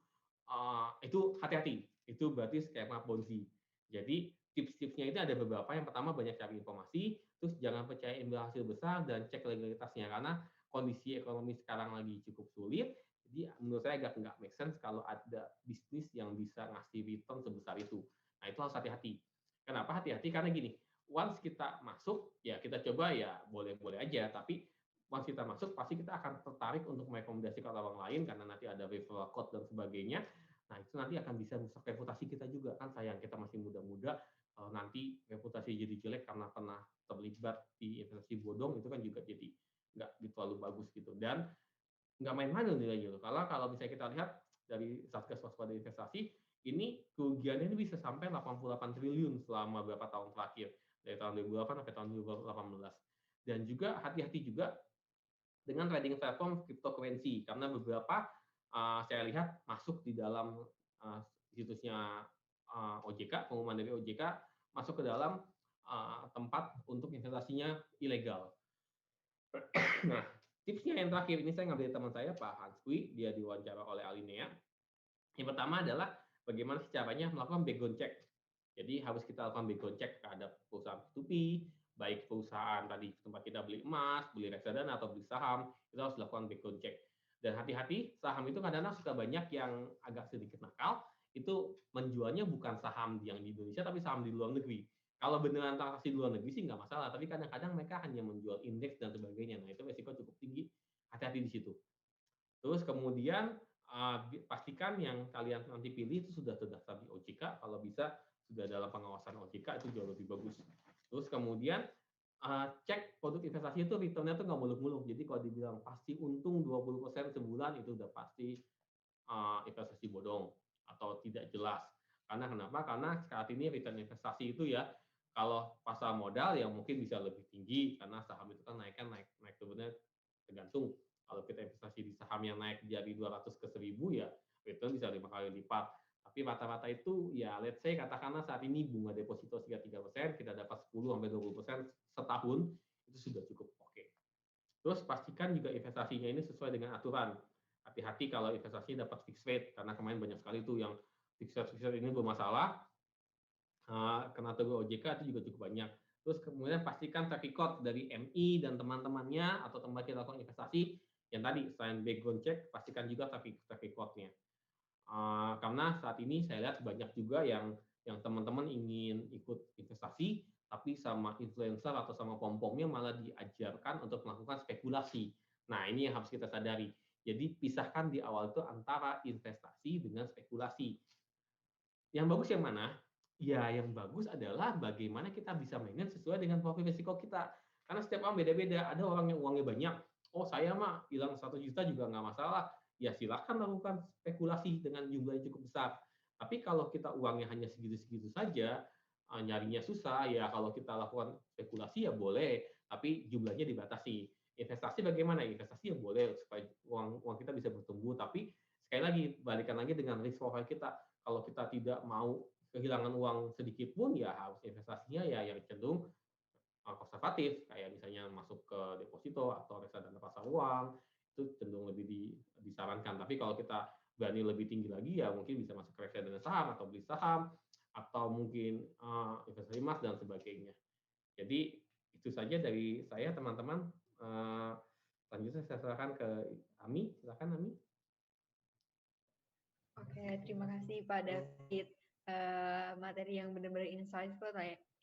S1: itu hati-hati, itu berarti skema Ponzi. Jadi tips-tipsnya itu ada beberapa. Yang pertama banyak cari informasi, terus jangan percaya imbal hasil besar dan cek legalitasnya karena kondisi ekonomi sekarang lagi cukup sulit. Jadi menurut saya agak nggak make sense kalau ada bisnis yang bisa ngasih return sebesar itu. Nah itu harus hati-hati. Kenapa hati-hati? Karena gini, once kita masuk, ya kita coba ya boleh-boleh aja. Tapi once kita masuk, pasti kita akan tertarik untuk merekomendasikan orang lain karena nanti ada referral code dan sebagainya. Nah itu nanti akan bisa merusak reputasi kita juga kan sayang kita masih muda-muda nanti reputasi jadi jelek karena pernah terlibat di investasi bodong, itu kan juga jadi nggak terlalu bagus gitu. Dan nggak main-main loh nilainya loh. Kalau misalnya kita lihat dari Satgas Waspada Investasi, ini kerugiannya ini bisa sampai 88 triliun selama beberapa tahun terakhir, dari tahun 2008 sampai tahun 2018. Dan juga hati-hati juga dengan trading platform cryptocurrency, karena beberapa saya lihat masuk di dalam situsnya OJK, pengumuman dari OJK, masuk ke dalam tempat untuk investasinya ilegal. Nah, tipsnya yang terakhir ini saya ngambil dari teman saya, Pak Hans Kui, dia diwawancara oleh Alinea. Yang pertama adalah bagaimana sih caranya melakukan background check. Jadi harus kita lakukan background check terhadap perusahaan P2P, baik perusahaan tadi tempat kita beli emas, beli reksadana atau beli saham, itu harus dilakukan background check. Dan hati-hati, saham itu kadang-kadang suka banyak yang agak sedikit nakal, itu menjualnya bukan saham yang di Indonesia, tapi saham di luar negeri. Kalau beneran transaksi di luar negeri sih nggak masalah, tapi kadang-kadang mereka hanya menjual indeks dan sebagainya. Nah, itu resiko cukup tinggi, hati-hati di situ. Terus kemudian pastikan yang kalian nanti pilih itu sudah terdaftar di OJK, kalau bisa sudah dalam pengawasan OJK, itu jauh lebih bagus. Terus kemudian cek produk investasi itu return-nya tuh nggak muluk-muluk. Jadi kalau dibilang pasti untung 20% sebulan, itu udah pasti investasi bodong atau tidak jelas. Karena kenapa? Karena saat ini return investasi itu ya, kalau pasar modal yang mungkin bisa lebih tinggi, karena saham itu kan naik turunnya tergantung. Kalau kita investasi di saham yang naik dari 200 ke 1000 ya return bisa 5 kali lipat. Tapi rata-rata itu ya let's say katakanlah saat ini bunga deposito 3%, kita dapat 10-20% setahun, itu sudah cukup oke. Terus pastikan juga investasinya ini sesuai dengan aturan. Hati-hati kalau investasi dapat fixed rate, karena kemarin banyak sekali tuh yang fixed rate ini bermasalah, kena tegur OJK itu juga cukup banyak. Terus kemudian pastikan track record dari MI dan teman-temannya atau tempat kita lakukan investasi, yang tadi selain background check, pastikan juga track record-nya. Karena saat ini saya lihat banyak juga yang teman-teman ingin ikut investasi, tapi sama influencer atau sama pom-pomnya malah diajarkan untuk melakukan spekulasi. Nah, ini yang harus kita sadari. Jadi pisahkan di awal itu antara investasi dengan spekulasi. Yang bagus yang mana? Ya, yang bagus adalah bagaimana kita bisa manage sesuai dengan profil risiko kita. Karena setiap orang beda-beda. Ada orang yang uangnya banyak. Oh, saya mah hilang 1 juta juga nggak masalah. Ya, silakan lakukan spekulasi dengan jumlah yang cukup besar. Tapi kalau kita uangnya hanya segitu-segitu saja, nyarinya susah, ya kalau kita lakukan spekulasi ya boleh, tapi jumlahnya dibatasi. Investasi bagaimana? Investasi ya boleh supaya uang kita bisa bertumbuh, tapi sekali lagi balikan lagi dengan risk profile kita. Kalau kita tidak mau kehilangan uang sedikit pun, ya harus investasinya ya yang cenderung konservatif, kayak misalnya masuk ke deposito atau reksadana pasar uang, itu cenderung lebih disarankan. Tapi kalau kita berani lebih tinggi lagi, ya mungkin bisa masuk ke reksadana saham atau beli saham, atau mungkin investasi emas dan sebagainya. Jadi itu saja dari saya, teman-teman. Selanjutnya saya serahkan ke Ami. Silakan, Ami.
S2: Oke, terima kasih Pak David. Materi yang benar-benar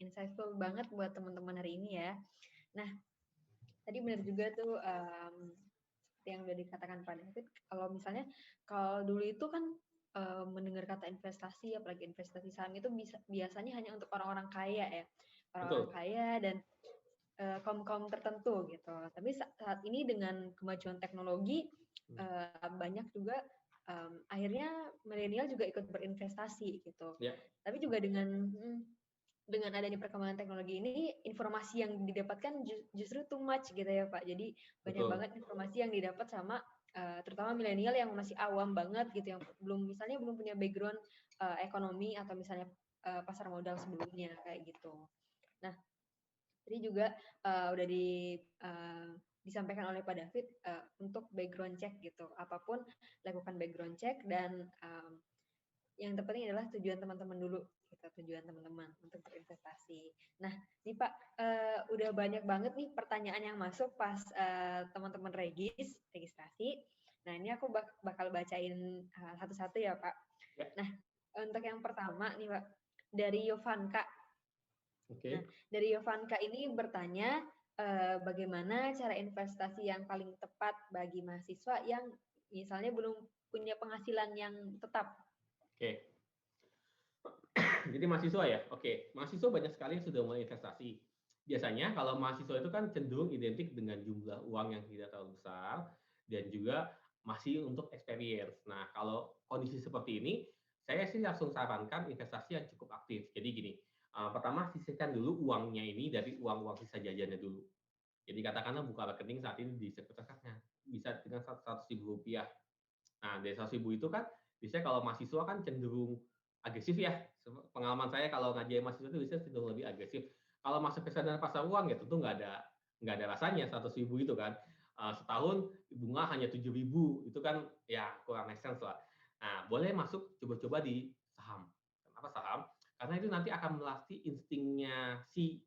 S2: insightful banget buat teman-teman hari ini ya. Nah, tadi benar juga tuh seperti yang udah dikatakan Pak David, kalau dulu itu kan mendengar kata investasi, apalagi investasi saham itu biasanya hanya untuk orang-orang kaya ya, orang-orang kaya dan kaum tertentu gitu. Tapi saat ini dengan kemajuan teknologi banyak juga akhirnya milenial juga ikut berinvestasi gitu. Yeah. Tapi juga dengan adanya perkembangan teknologi ini, informasi yang didapatkan justru too much gitu ya Pak. Jadi banyak banget informasi yang didapat sama terutama milenial yang masih awam banget gitu, yang belum punya background ekonomi atau misalnya pasar modal sebelumnya kayak gitu. Nah, tadi juga udah disampaikan oleh Pak David untuk background check gitu. Apapun lakukan background check, dan yang terpenting adalah tujuan teman-teman dulu, gitu, tujuan teman-teman untuk berinvestasi. Nah, nih Pak, udah banyak banget nih pertanyaan yang masuk pas teman-teman registrasi. Nah, ini aku bakal bacain satu-satu ya Pak. Nah, untuk yang pertama nih Pak, dari Yovanka. Nah, dari Yovanka ini bertanya, bagaimana cara investasi yang paling tepat bagi mahasiswa yang misalnya belum punya penghasilan yang tetap?
S1: Jadi mahasiswa ya? Oke, mahasiswa banyak sekali yang sudah mulai investasi. Biasanya kalau mahasiswa itu kan cenderung identik dengan jumlah uang yang tidak terlalu besar dan juga masih untuk experience. Nah, kalau kondisi seperti ini, saya sih langsung sarankan investasi yang cukup aktif. Jadi gini, pertama sisihkan dulu uangnya ini dari uang-uang sisa jajannya dulu. Jadi katakanlah buka rekening saat ini di sekretariatnya bisa dengan Rp100.000. Nah, dari 100.000 itu kan biasanya kalau mahasiswa kan cenderung agresif ya. Pengalaman saya kalau ngajarin mahasiswa itu biasanya cenderung lebih agresif. Kalau masuk ke kesadaran pasar uang ya tentu nggak ada rasanya 100.000 itu kan. Setahun bunga hanya 7.000 itu kan ya kurang make sense lah. Nah, boleh masuk coba-coba di saham. Kenapa saham? Karena itu nanti akan melatih instingnya si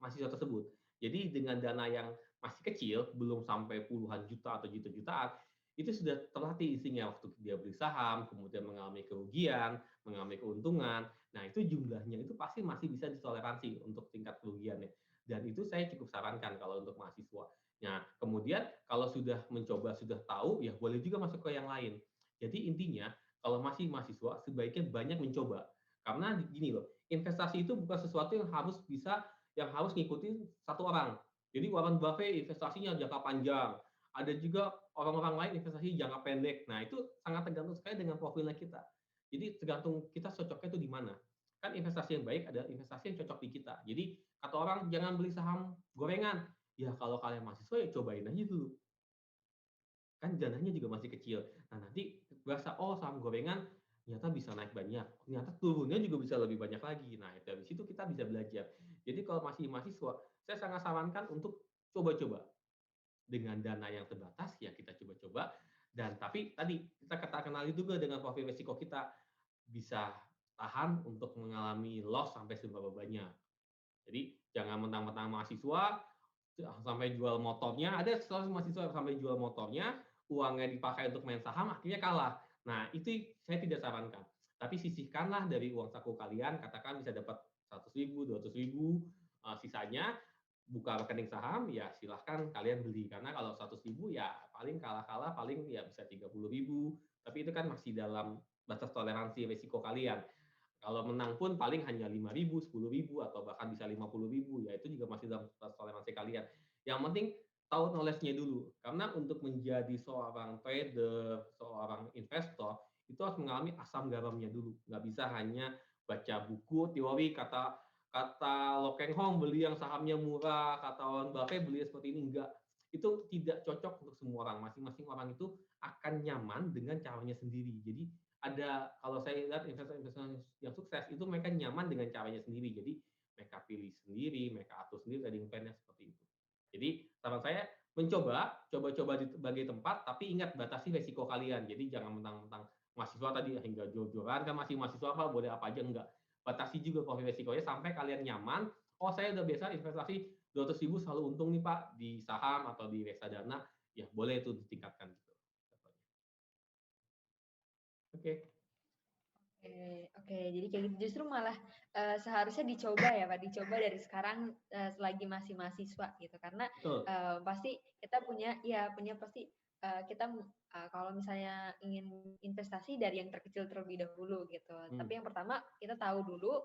S1: mahasiswa tersebut. Jadi dengan dana yang masih kecil, belum sampai puluhan juta atau juta-jutaan, itu sudah terlatih isinya waktu dia beli saham, kemudian mengalami kerugian, mengalami keuntungan. Nah, itu jumlahnya itu pasti masih bisa ditoleransi untuk tingkat kerugiannya. Dan itu saya cukup sarankan kalau untuk mahasiswa. Nah, kemudian kalau sudah mencoba, sudah tahu, ya boleh juga masuk ke yang lain. Jadi intinya, kalau masih mahasiswa, sebaiknya banyak mencoba. Karena gini loh, investasi itu bukan sesuatu yang harus ngikutin satu orang. Jadi Warren Buffett investasinya jangka panjang, ada juga orang-orang lain investasi jangka pendek. Nah, itu sangat tergantung sekali dengan profilnya kita. Jadi tergantung kita cocoknya itu di mana. Kan investasi yang baik adalah investasi yang cocok di kita. Jadi kata orang jangan beli saham gorengan. Ya kalau kalian mahasiswa ya cobain aja dulu. Kan dananya juga masih kecil. Nah, nanti berasa, oh saham gorengan ternyata bisa naik banyak, ternyata turunnya juga bisa lebih banyak lagi. Nah, dari situ kita bisa belajar. Jadi kalau masih mahasiswa, saya sangat sarankan untuk coba-coba. Dengan dana yang terbatas, ya kita coba-coba. Dan tapi tadi, kita kenali juga dengan profil risiko kita. Bisa tahan untuk mengalami loss sampai seberapa banyak. Jadi jangan mentang-mentang mahasiswa sampai jual motornya, ada selalu mahasiswa sampai jual motornya, uangnya dipakai untuk main saham, akhirnya kalah. Nah, itu saya tidak sarankan. Tapi sisihkanlah dari uang saku kalian, katakan bisa dapat 100.000, 200.000, sisanya buka rekening saham, ya silahkan kalian beli. Karena kalau 100.000 ya paling kalah-kalah paling ya bisa 30.000, tapi itu kan masih dalam batas toleransi risiko kalian. Kalau menang pun paling hanya 5.000, 10.000, atau bahkan bisa 50.000, ya itu juga masih dalam toleransi kalian. Yang penting tahu knowledge-nya dulu. Karena untuk menjadi seorang trader, seorang investor, itu harus mengalami asam garamnya dulu. Nggak bisa hanya baca buku teori, kata kata Lo Keng Hong beli yang sahamnya murah, kata Warren Buffett beli seperti ini, enggak. Itu tidak cocok untuk semua orang. Masing-masing orang itu akan nyaman dengan caranya sendiri. Jadi kalau saya lihat investor-investor yang sukses itu mereka nyaman dengan caranya sendiri. Jadi mereka pilih sendiri, mereka atur sendiri trading plan-nya seperti itu. Jadi saran saya coba-coba di berbagai tempat, tapi ingat batasi resiko kalian. Jadi jangan mentang-mentang mahasiswa tadi hingga jor-joran kan masih mahasiswa apa boleh apa aja enggak. Batasi juga profil resikonya sampai kalian nyaman. Oh saya udah biasa investasi 200.000 selalu untung nih Pak di saham atau di reksadana, ya boleh itu ditingkatkan gitu. Oke.
S2: Oke, oke. Jadi kayak gitu justru malah seharusnya dicoba ya Pak, dicoba dari sekarang selagi masih mahasiswa gitu. Karena
S1: Betul.
S2: pasti kita punya pasti kita kalau misalnya ingin investasi dari yang terkecil terlebih dahulu gitu.
S1: Hmm.
S2: Tapi yang pertama kita tahu dulu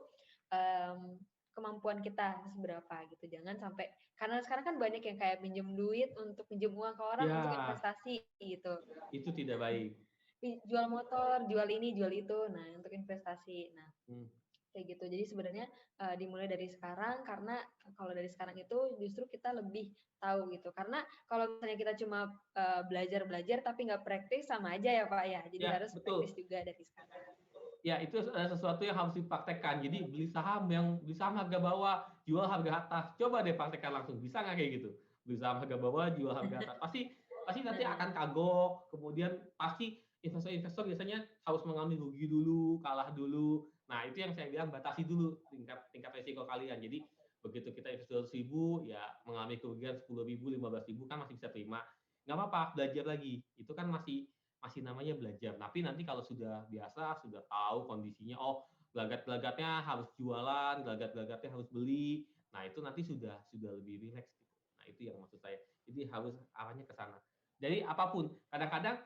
S2: kemampuan kita seberapa gitu. Jangan sampai karena sekarang kan banyak yang kayak pinjam duit untuk pinjam uang ke orang untuk
S1: Ya,
S2: investasi gitu.
S1: itu tidak baik.
S2: Jual motor, jual ini, jual itu. Nah, untuk investasi. Nah,
S1: Hmm.
S2: kayak gitu. Jadi sebenarnya dimulai dari sekarang karena kalau dari sekarang itu justru kita lebih tahu gitu. Karena kalau misalnya kita cuma belajar-belajar tapi nggak praktis sama aja ya Pak ya. Jadi
S1: Ya,
S2: harus praktis
S1: betul.
S2: juga dari sekarang.
S1: Ya, itu sesuatu yang harus dipraktekkan. Jadi beli saham harga bawah, jual harga atas. Coba deh praktekkan langsung. Bisa nggak kayak gitu? Beli saham harga bawah, jual harga atas. Pasti pasti nanti akan
S2: Nah,
S1: kagok. Kemudian pasti investor-investor biasanya harus mengalami rugi dulu, kalah dulu. Nah, itu yang saya bilang batasi dulu tingkat tingkat resiko kalian. Jadi begitu kita investasi 1.000, ya mengalami kerugian 10.000, 15.000 kan masih bisa terima. Nggak apa-apa, belajar lagi. Itu kan masih masih namanya belajar. Tapi nanti kalau sudah biasa, sudah tahu kondisinya, oh gelagat-gelagatnya harus jualan, gelagat-gelagatnya harus beli. Nah itu nanti sudah lebih rileks gitu. Nah itu yang maksud saya. Jadi harus arahnya ke sana. Jadi apapun, kadang-kadang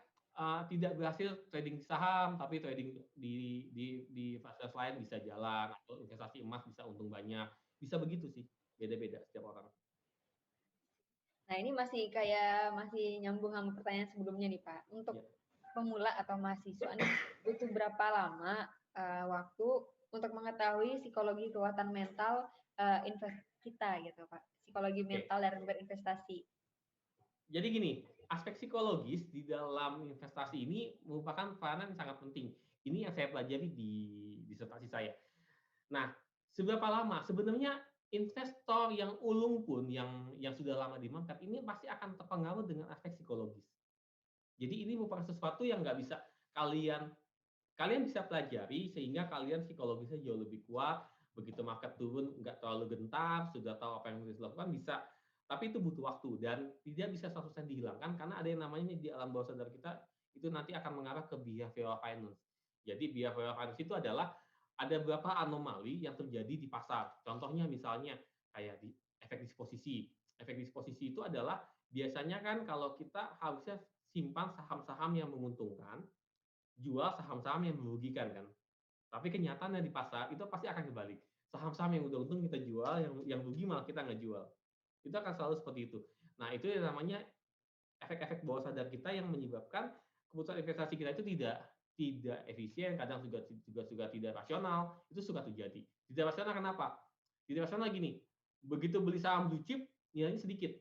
S1: tidak berhasil trading di saham, tapi trading di fasilitas lain bisa jalan, atau investasi emas bisa untung banyak, bisa begitu sih, beda-beda setiap orang.
S2: Nah, ini masih nyambung sama pertanyaan sebelumnya nih, Pak. Untuk
S1: Ya.
S2: pemula atau mahasiswa nih, butuh berapa lama waktu untuk mengetahui psikologi kekuatan mental kita gitu, Pak? Psikologi
S1: Oke.
S2: mental dalam berinvestasi.
S1: Jadi gini, aspek psikologis di dalam investasi ini merupakan peranan yang sangat penting. Ini yang saya pelajari di disertasi saya. Nah, seberapa lama? Sebenarnya investor yang ulung pun, yang sudah lama di market ini pasti akan terpengaruh dengan aspek psikologis. Jadi ini merupakan sesuatu yang nggak bisa kalian kalian bisa pelajari sehingga kalian psikologisnya jauh lebih kuat, begitu market turun nggak terlalu gentar, sudah tahu apa yang harus dilakukan bisa. Tapi itu butuh waktu dan tidak bisa 100% dihilangkan karena ada yang namanya di alam bawah sadar kita itu nanti akan mengarah ke behavioral finance. Jadi behavioral finance itu adalah ada beberapa anomali yang terjadi di pasar. Contohnya misalnya kayak di efek disposisi. Efek disposisi itu adalah biasanya kan kalau kita harusnya simpan saham-saham yang menguntungkan, jual saham-saham yang merugikan kan. Tapi kenyataannya di pasar itu pasti akan kebalik. Saham-saham yang udah untung kita jual, yang rugi malah kita nggak jual. Itu akan selalu seperti itu. Nah, itu yang namanya efek-efek bawah sadar kita yang menyebabkan keputusan investasi kita itu tidak efisien, kadang juga tidak rasional, itu suka terjadi. Tidak rasional kenapa? Tidak rasional gini, begitu beli saham blue chip nilainya sedikit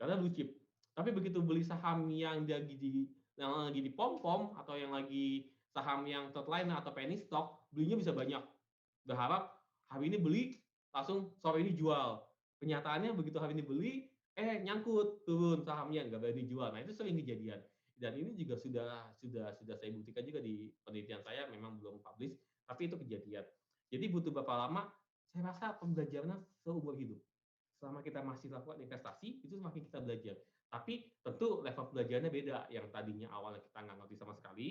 S1: karena blue chip. Tapi begitu beli saham yang lagi di pom-pom atau yang lagi saham yang third atau penny stock, belinya bisa banyak. Berharap hari ini beli, langsung sore ini jual. Kenyataannya begitu hari ini beli, nyangkut, turun sahamnya, nggak berani jual. Nah, itu sering kejadian. Dan ini juga sudah saya buktikan juga di penelitian saya, memang belum publish, tapi itu kejadian. Jadi butuh berapa lama? Saya rasa pembelajarannya seumur hidup. Selama kita masih lakukan investasi, itu semakin kita belajar. Tapi tentu level belajarnya beda. Yang tadinya awalnya kita nggak ngerti sama sekali,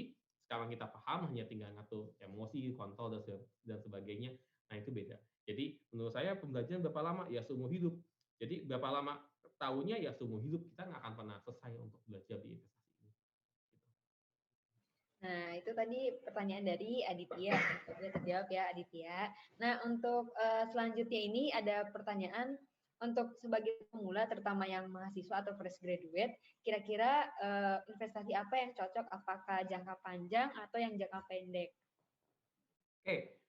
S1: sekarang kita paham, hanya tinggal ngatur emosi, kontrol, dan sebagainya. Nah, itu beda. Jadi menurut saya pembelajaran berapa lama? Ya seumur hidup. Jadi berapa lama tahunya? Ya seumur hidup. Kita nggak akan pernah selesai untuk belajar di investasi ini.
S2: Nah, itu tadi pertanyaan dari Aditya. Sudah terjawab ya, Aditya. Nah, untuk selanjutnya ini ada pertanyaan untuk sebagai pemula, terutama yang mahasiswa atau fresh graduate, kira-kira investasi apa yang cocok? Apakah jangka panjang atau yang jangka pendek?
S1: Oke,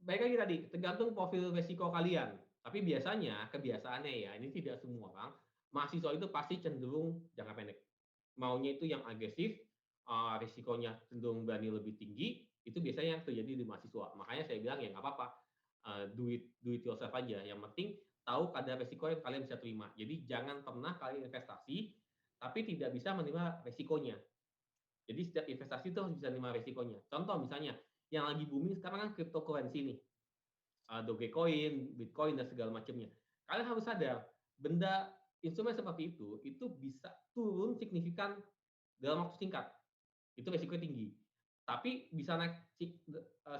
S1: baik lagi tadi, tergantung profil resiko kalian. Tapi biasanya, kebiasaannya ya, ini tidak semua orang, mahasiswa itu pasti cenderung jangka pendek. Maunya itu yang agresif, risikonya cenderung berani lebih tinggi, itu biasanya yang terjadi di mahasiswa. Makanya saya bilang ya nggak apa-apa, do it yourself aja. Yang penting tahu kadar risiko yang kalian bisa terima. Jadi jangan pernah kalian investasi, tapi tidak bisa menerima risikonya. Jadi setiap investasi itu harus bisa menerima risikonya. Contoh misalnya, yang lagi booming sekarang kan cryptocurrency nih, Dogecoin, Bitcoin, dan segala macamnya. Kalian harus sadar, benda instrumen seperti itu bisa turun signifikan dalam waktu singkat. Itu resikonya tinggi. Tapi bisa naik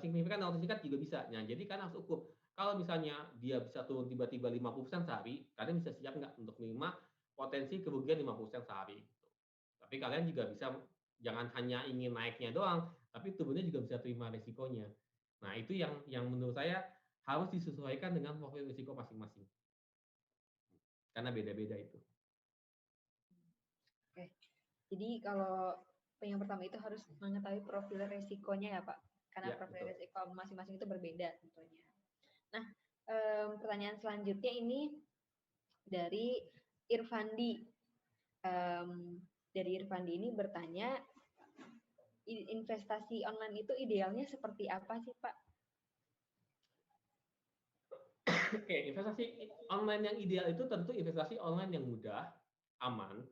S1: signifikan dalam waktu singkat juga bisa. Nah, jadi kan harus ukur. Kalau misalnya dia bisa turun tiba-tiba 50% sehari, kalian bisa siap nggak untuk menerima potensi kerugian 50% sehari. Gitu. Tapi kalian juga bisa jangan hanya ingin naiknya doang, tapi turunnya juga bisa terima resikonya. Nah, itu yang menurut saya harus disesuaikan dengan profil risiko masing-masing. Karena beda-beda itu.
S2: Oke. Jadi kalau yang pertama itu harus mengetahui profil resikonya ya Pak, karena
S1: Ya,
S2: profil
S1: betul.
S2: resiko masing-masing itu berbeda tentunya. Nah, pertanyaan selanjutnya ini dari Irfandi. Dari Irfandi ini bertanya, investasi online itu idealnya seperti apa sih Pak?
S1: Oke, investasi online yang ideal itu tentu investasi online yang mudah, aman,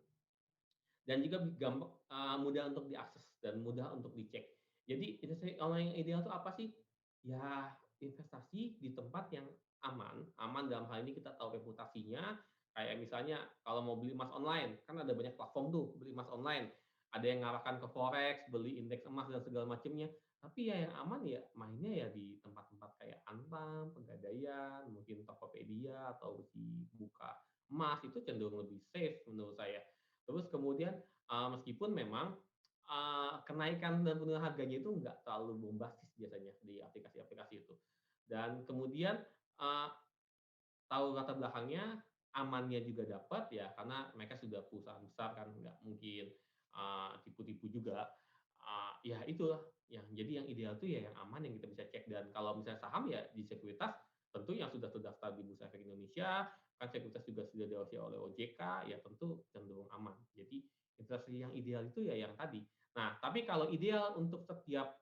S1: dan juga mudah untuk diakses dan mudah untuk dicek. Jadi investasi online yang ideal itu apa sih? Ya investasi di tempat yang aman, aman dalam hal ini kita tahu reputasinya. Kayak misalnya kalau mau beli emas online, kan ada banyak platform tuh beli emas online. Ada yang ngarahkan ke forex, beli indeks emas dan segala macamnya. Tapi ya yang aman ya mainnya ya di tempat-tempat kayak Antam, Pegadaian, mungkin Tokopedia atau si Buka Emas itu cenderung lebih safe menurut saya. Terus kemudian Meskipun memang kenaikan dan penurunan harganya itu nggak terlalu bombastis biasanya di aplikasi-aplikasi itu. Dan kemudian uh, tahu latar belakangnya, amannya juga dapat ya karena mereka sudah perusahaan besar kan, nggak mungkin tipu-tipu juga. Ya itulah jadi yang ideal tuh ya yang aman yang kita bisa cek, dan kalau misalnya saham ya di sekuritas tentu yang sudah terdaftar di Bursa Efek Indonesia, kan sekuritas juga sudah diawasi oleh OJK, ya tentu cenderung aman. Jadi investasi yang ideal itu ya yang tadi. Nah, tapi kalau ideal untuk setiap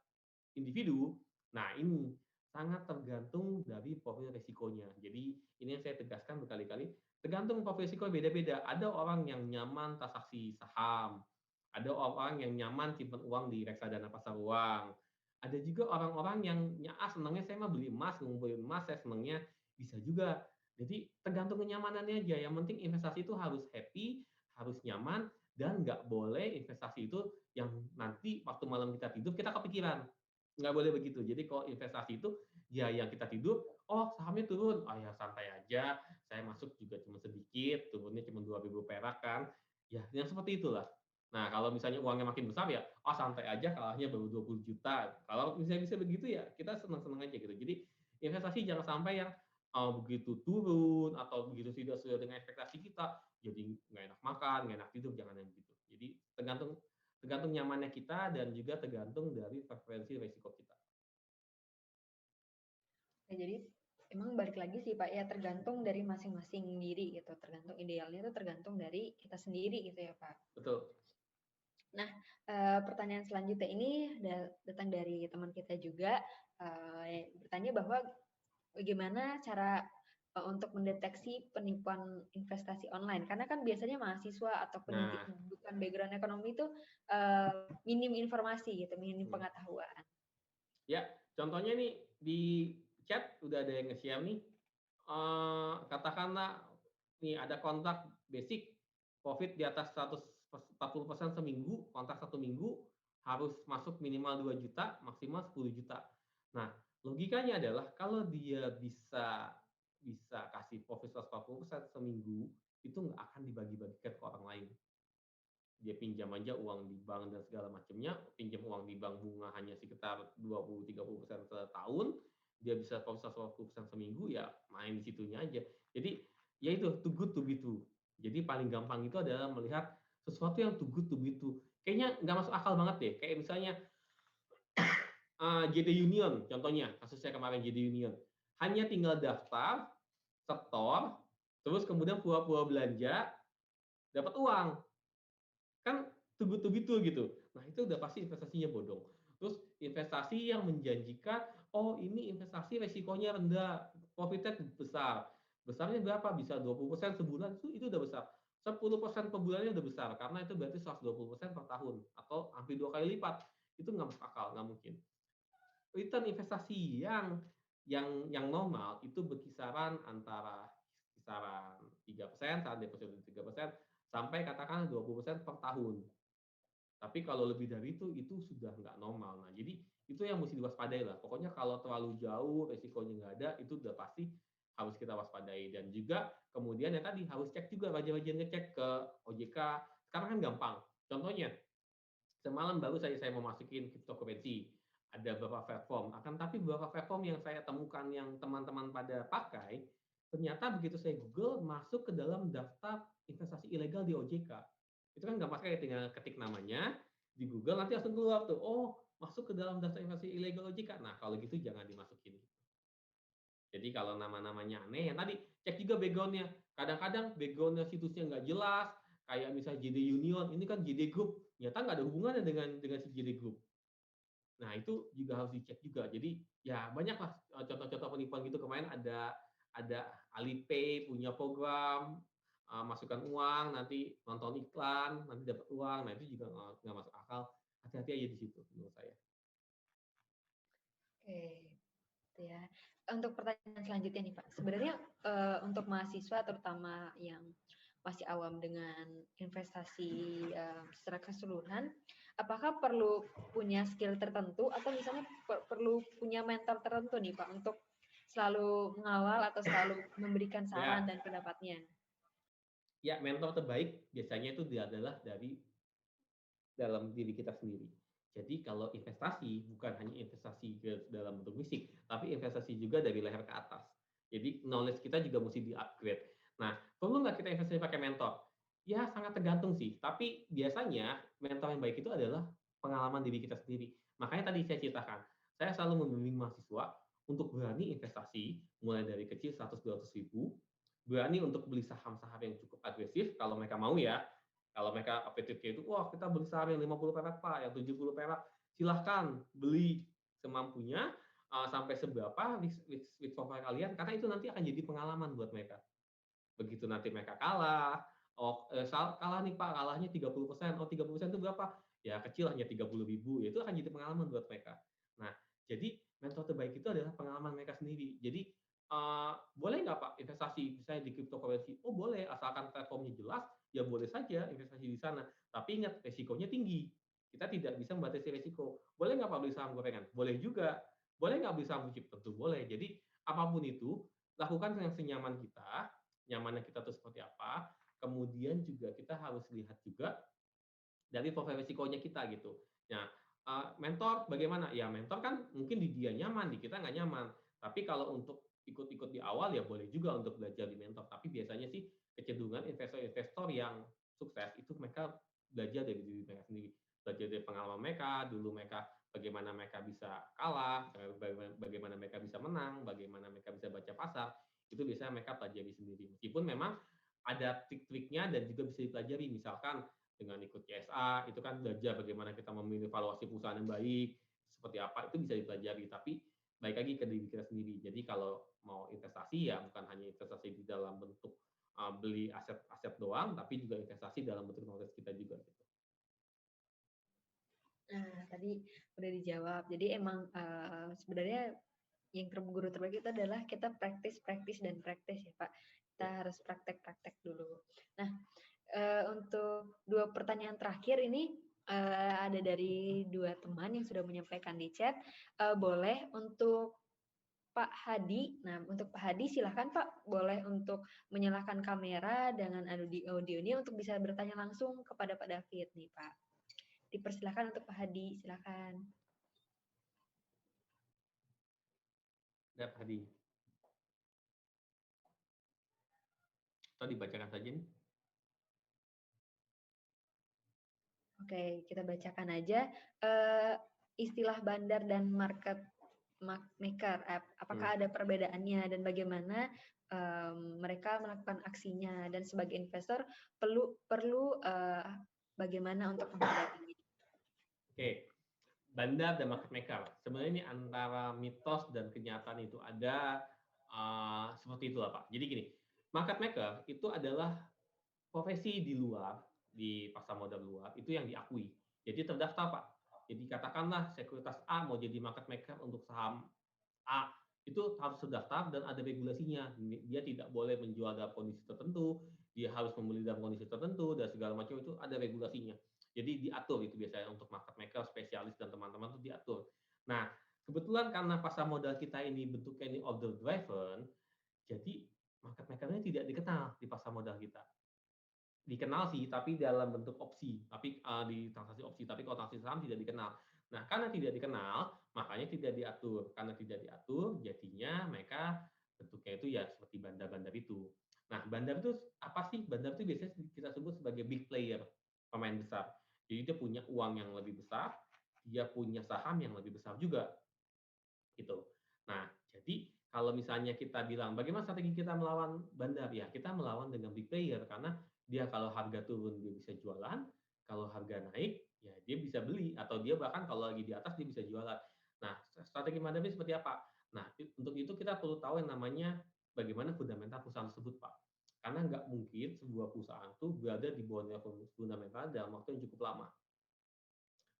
S1: individu, nah ini sangat tergantung dari profil risikonya. Jadi ini yang saya tegaskan berkali-kali, tergantung profil risiko beda-beda. Ada orang yang nyaman transaksi saham, ada orang yang nyaman simpan uang di reksadana pasar uang, ada juga orang-orang yang senangnya saya mah beli emas, ngumpulin emas, saya senangnya bisa juga. Jadi tergantung kenyamanannya aja. Yang penting investasi itu harus happy, harus nyaman, dan nggak boleh investasi itu yang nanti waktu malam kita tidur kita kepikiran. Nggak boleh begitu. Jadi kalau investasi itu ya yang kita tidur, oh sahamnya turun, oh ya santai aja, saya masuk juga cuma sedikit, turunnya cuma 2.000 perak kan. Ya, yang seperti itulah. Nah, kalau misalnya uangnya makin besar ya, oh santai aja kalahnya baru 20 juta. Kalau misalnya bisa begitu ya, kita senang-senang aja gitu. Jadi investasi jangan sampai yang begitu turun atau begitu tidak sesuai dengan ekspektasi kita, jadi nggak enak makan, nggak enak tidur, jangan yang begitu. Jadi tergantung tergantung nyamannya kita dan juga tergantung dari preferensi risiko kita.
S2: Nah, jadi emang balik lagi sih Pak ya, tergantung dari masing-masing diri gitu, tergantung idealnya itu tergantung dari kita sendiri gitu ya Pak.
S1: Betul.
S2: Nah, pertanyaan selanjutnya ini datang dari teman kita juga, bertanya bahwa bagaimana cara untuk mendeteksi penipuan investasi online? Karena kan biasanya mahasiswa atau pendidik bukan background ekonomi itu minim informasi gitu, minim pengetahuan.
S1: Ya, contohnya nih di chat udah ada yang nge-share nih, katakanlah nih ada kontrak basic profit di atas 140% seminggu, kontrak 1 minggu harus masuk minimal 2 juta, maksimal 10 juta. Nah, logikanya adalah kalau dia bisa kasih profit 140% seminggu, itu nggak akan dibagi-bagikan ke orang lain. Dia pinjam aja uang di bank dan segala macamnya, pinjam uang di bank bunga hanya sekitar 20-30% setahun, dia bisa profit 140% seminggu, ya main di situnya aja. Jadi ya itu too good to be true. Jadi paling gampang itu adalah melihat sesuatu yang too good to be true. Kayaknya nggak masuk akal banget deh. Kayak misalnya JD Union, contohnya kasusnya kemarin JD Union, hanya tinggal daftar, setor, terus kemudian pura-pura belanja, dapat uang. Kan too good to be true gitu. Nah, itu udah pasti investasinya bodong. Terus investasi yang menjanjikan, oh ini investasi resikonya rendah, profitnya besar. Besarnya berapa? Bisa 20% sebulan, itu udah besar. 10% per bulannya udah besar, karena itu berarti 120% per tahun, atau hampir 2 kali lipat. Itu nggak masuk akal, nggak mungkin. Return investasi yang normal itu berkisaran antara kisaran 3%, saat deposito 3%, sampai katakan 20% per tahun. Tapi kalau lebih dari itu sudah nggak normal. Nah, jadi itu yang mesti diwaspadai lah. Pokoknya kalau terlalu jauh, resikonya nggak ada, itu udah pasti harus kita waspadai. Dan juga kemudian yang tadi harus cek juga, rajin-rajin ngecek ke OJK. Sekarang kan gampang. Contohnya, semalam baru saya mau masukin cryptocurrency. Ada beberapa platform. Akan tapi beberapa platform yang saya temukan yang teman-teman pada pakai, ternyata begitu saya Google masuk ke dalam daftar investasi ilegal di OJK. Itu kan gampang sekali, tinggal ketik namanya di Google nanti langsung keluar tuh, oh masuk ke dalam daftar investasi ilegal OJK. Nah kalau gitu jangan dimasukin. Jadi kalau nama-namanya aneh, yang tadi cek juga backgroundnya. Kadang-kadang backgroundnya situsnya nggak jelas, kayak misalnya JD Union, ini kan JD Group, ternyata nggak ada hubungannya dengan si JD Group. Nah itu juga harus dicek juga. Jadi ya banyaklah contoh-contoh penipuan gitu. Kemarin ada Alipay punya program, masukkan uang, nanti nonton iklan, nanti dapat uang. Nah itu juga nggak masuk akal. Hati-hati aja di situ menurut saya.
S2: Oke, gitu ya. Untuk pertanyaan selanjutnya nih Pak, sebenarnya untuk mahasiswa terutama yang masih awam dengan investasi secara keseluruhan, apakah perlu punya skill tertentu atau misalnya perlu punya mentor tertentu nih Pak untuk selalu mengawal atau selalu memberikan saran dan pendapatnya?
S1: Ya, mentor terbaik biasanya itu adalah dari dalam diri kita sendiri. Jadi kalau investasi bukan hanya investasi ke dalam bentuk fisik, tapi investasi juga dari leher ke atas. Jadi knowledge kita juga mesti di-upgrade. Nah, perlu nggak kita investasi pakai mentor? Ya sangat tergantung sih, tapi biasanya mentor yang baik itu adalah pengalaman diri kita sendiri. Makanya tadi saya ceritakan, saya selalu membimbing mahasiswa untuk berani investasi, mulai dari kecil 100-200 ribu, berani untuk beli saham-saham yang cukup agresif, kalau mereka mau ya, kalau mereka appetite itu, wah kita beli saham yang 50 perak Pak, yang 70 perak, silahkan beli semampunya, sampai seberapa risk profile kalian, karena itu nanti akan jadi pengalaman buat mereka. Begitu nanti mereka kalah, oh kalah nih Pak, kalahnya 30%, oh 30% itu berapa? Ya kecil, hanya 30.000, ya itu akan jadi pengalaman buat mereka. Nah, jadi mentor terbaik itu adalah pengalaman mereka sendiri. Jadi boleh nggak Pak investasi misalnya di cryptocurrency? Oh boleh, asalkan platformnya jelas, ya boleh saja investasi di sana. Tapi ingat, resikonya tinggi. Kita tidak bisa membatasi resiko. Boleh nggak Pak beli saham gorengan? Boleh juga. Boleh nggak beli saham chip? Tentu boleh. Jadi apapun itu, lakukan yang senyaman kita, nyamannya kita tuh seperti apa. Kemudian juga kita harus lihat juga dari profil resikonya kita gitu. Nah, mentor bagaimana? Ya mentor kan mungkin di dia nyaman, di kita nggak nyaman. Tapi kalau untuk ikut-ikut di awal ya boleh juga untuk belajar di mentor. Tapi biasanya sih kecenderungan investor-investor yang sukses itu mereka belajar dari diri mereka sendiri. Belajar dari pengalaman mereka, dulu mereka bagaimana mereka bisa kalah, bagaimana mereka bisa menang, bagaimana mereka bisa baca pasar, itu biasanya mereka pelajari sendiri. Meskipun memang ada trik-triknya dan juga bisa dipelajari. Misalkan dengan ikut CSA, itu kan belajar bagaimana kita memilih valuasi perusahaan yang baik, seperti apa, itu bisa dipelajari. Tapi baik lagi ke diri kita sendiri. Jadi kalau mau investasi ya bukan hanya investasi di dalam bentuk beli aset-aset doang, tapi juga investasi dalam bentuk knowledge kita juga gitu.
S2: Nah, tadi udah dijawab. Jadi emang sebenarnya yang guru terbaik itu adalah kita praktis dan praktis ya Pak. Kita harus praktek dulu. Nah, untuk 2 pertanyaan terakhir ini ada dari 2 teman yang sudah menyampaikan di chat. Boleh untuk Pak Hadi. Nah, untuk Pak Hadi silahkan Pak, boleh untuk menyalakan kamera dengan audionya untuk bisa bertanya langsung kepada Pak David nih Pak. Dipersilahkan untuk Pak Hadi, silakan.
S1: Ya, Hadi. Atau dibacakan saja nih.
S2: Oke, kita bacakan aja. Istilah bandar dan market maker, apakah ada perbedaannya dan bagaimana mereka melakukan aksinya, dan sebagai investor perlu bagaimana untuk menghadapinya?
S1: Oke, bandar dan market maker. Sebenarnya ini antara mitos dan kenyataan itu ada seperti itulah Pak. Jadi gini, market maker itu adalah profesi di luar, di pasar modal luar, itu yang diakui. Jadi terdaftar Pak. Jadi katakanlah sekuritas A mau jadi market maker untuk saham A, itu harus terdaftar dan ada regulasinya. Dia tidak boleh menjual dalam kondisi tertentu, dia harus membeli dalam kondisi tertentu, dan segala macam itu ada regulasinya. Jadi diatur itu biasanya untuk market maker, spesialis, dan teman-teman itu diatur. Nah, kebetulan karena pasar modal kita ini bentuknya ini order driven, jadi market maker-nya tidak dikenal di pasar modal kita. Dikenal sih, tapi dalam bentuk opsi, tapi di transaksi opsi, tapi kalau transaksi saham tidak dikenal. Nah, karena tidak dikenal, makanya tidak diatur. Karena tidak diatur, jadinya mereka bentuknya itu ya seperti bandar-bandar itu. Nah, bandar itu apa sih? Bandar itu biasanya kita sebut sebagai big player, pemain besar. Jadi dia punya uang yang lebih besar, dia punya saham yang lebih besar juga, gitu. Nah, jadi kalau misalnya kita bilang bagaimana strategi kita melawan bandar, ya kita melawan dengan big player karena dia kalau harga turun dia bisa jualan, kalau harga naik ya dia bisa beli, atau dia bahkan kalau lagi di atas dia bisa jualan. Nah, strategi bandar ini seperti apa? Nah, untuk itu kita perlu tahu yang namanya bagaimana fundamental perusahaan tersebut, Pak. Karena nggak mungkin sebuah perusahaan itu berada di bawah level fundamental dalam waktu yang cukup lama.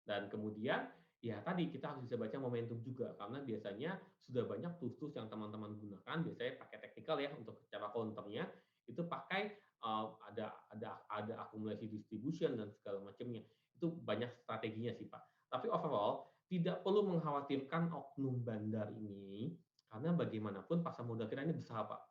S1: Dan kemudian ya tadi kita harus bisa baca momentum juga, karena biasanya sudah banyak tools-tools yang teman-teman gunakan, biasanya pakai technical ya untuk cara counternya, itu pakai ada akumulasi distribution dan segala macamnya. Itu banyak strateginya sih Pak. Tapi overall tidak perlu mengkhawatirkan oknum bandar ini, karena bagaimanapun pasar modal kita ini besar Pak.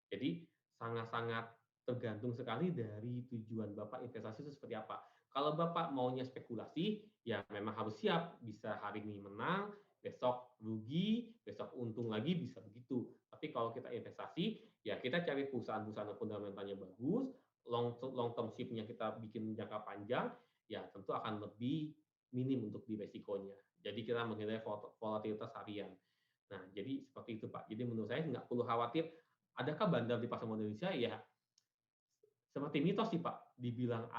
S1: Jadi sangat-sangat tergantung sekali dari tujuan Bapak investasi itu seperti apa. Kalau Bapak maunya spekulasi, ya memang harus siap. Bisa hari ini menang, besok rugi, besok untung lagi, bisa begitu. Tapi kalau kita investasi, ya kita cari perusahaan-perusahaan yang fundamentalnya bagus, long term shift-nya kita bikin jangka panjang, ya tentu akan lebih minim untuk di resikonya. Jadi kita menilai volatilitas harian. Nah, jadi seperti itu Pak. Jadi menurut saya nggak perlu khawatir, adakah bandar di pasar modal Indonesia? Ya seperti mitos sih Pak, dibilang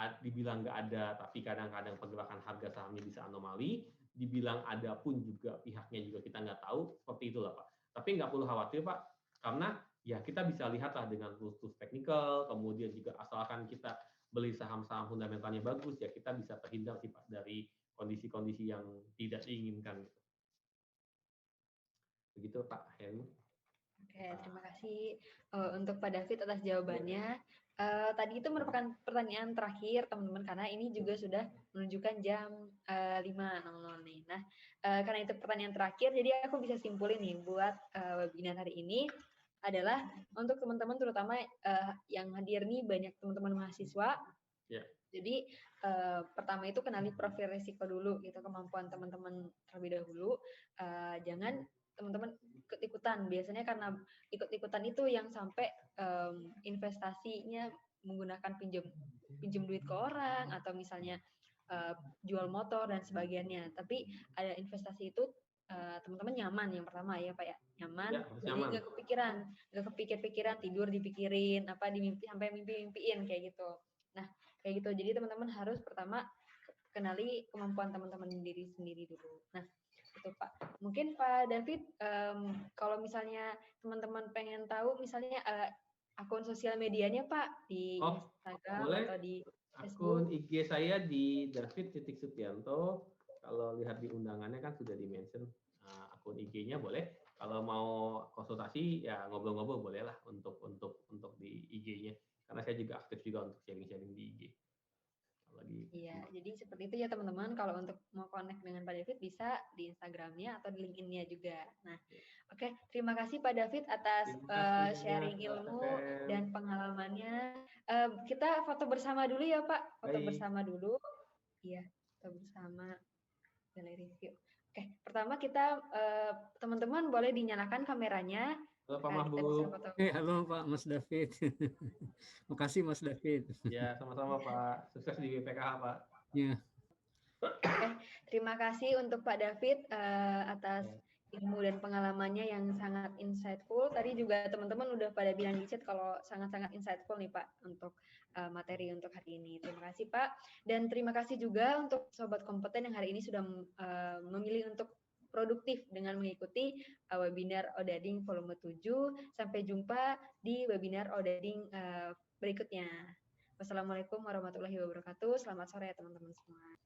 S1: nggak ada, tapi kadang-kadang pergerakan harga sahamnya bisa anomali, dibilang ada pun juga pihaknya juga kita nggak tahu, seperti itulah Pak. Tapi nggak perlu khawatir Pak, karena ya kita bisa lihatlah dengan tools technical, kemudian juga asalkan kita beli saham-saham fundamentalnya bagus, ya kita bisa terhindar sih Pak dari kondisi-kondisi yang tidak diinginkan. Begitu Pak Heri.
S2: Oke, terima kasih untuk Pak David atas jawabannya. Tadi itu merupakan pertanyaan terakhir teman-teman karena ini juga sudah menunjukkan jam 5.00 nih. Nah, karena itu pertanyaan terakhir, jadi aku bisa simpulin nih buat webinar hari ini adalah untuk teman-teman terutama yang hadir nih banyak teman-teman mahasiswa.
S1: Ya.
S2: Jadi pertama itu kenali profil risiko dulu gitu, kemampuan teman-teman terlebih dahulu. Jangan teman-teman ikut-ikutan. Biasanya karena ikut-ikutan itu yang sampai investasinya menggunakan pinjam duit ke orang atau misalnya jual motor dan sebagainya. Tapi ada investasi itu teman-teman nyaman yang pertama ya Pak ya, nyaman.
S1: Ya,
S2: jadi nggak kepikir-pikiran, tidur dipikirin, apa sampai mimpi-mimpiin kayak gitu. Nah kayak gitu. Jadi teman-teman harus pertama kenali kemampuan teman-teman diri sendiri dulu. Nah itu Pak. Mungkin Pak David, kalau misalnya teman-teman pengen tahu misalnya akun sosial medianya Pak di Instagram
S1: boleh.
S2: atau di
S1: Akun
S2: Facebook.
S1: IG saya di David.Supianto. Kalau lihat di undangannya kan sudah di-mention akun IG-nya boleh. Kalau mau konsultasi ya ngobrol-ngobrol bolehlah untuk di IG-nya. Karena saya juga aktif juga untuk sharing-sharing di IG.
S2: Iya, jadi seperti itu ya teman-teman. Kalau untuk mau connect dengan Pak David bisa di Instagramnya atau di LinkedIn-nya juga. Nah, oke, terima kasih Pak David atas sharing ilmu dan pengalamannya. Kita foto bersama dulu ya Pak. Foto bersama dulu. Iya, foto bersama. Galeri review. Oke, pertama kita teman-teman boleh dinyalakan kameranya.
S1: Halo Pak Mahbub.
S3: Halo Pak Mas David. Makasih Mas David.
S1: Ya, sama-sama Pak. Sukses di BPKH Pak.
S3: Ya.
S2: Oke, terima kasih untuk Pak David atas ilmu dan pengalamannya yang sangat insightful. Tadi juga teman-teman udah pada bilang di chat kalau sangat-sangat insightful nih Pak untuk materi untuk hari ini. Terima kasih Pak. Dan terima kasih juga untuk Sobat Kompeten yang hari ini sudah memilih untuk produktif dengan mengikuti webinar Odading volume 7. Sampai jumpa di webinar Odading berikutnya. Wassalamualaikum warahmatullahi wabarakatuh. Selamat sore ya teman-teman semua.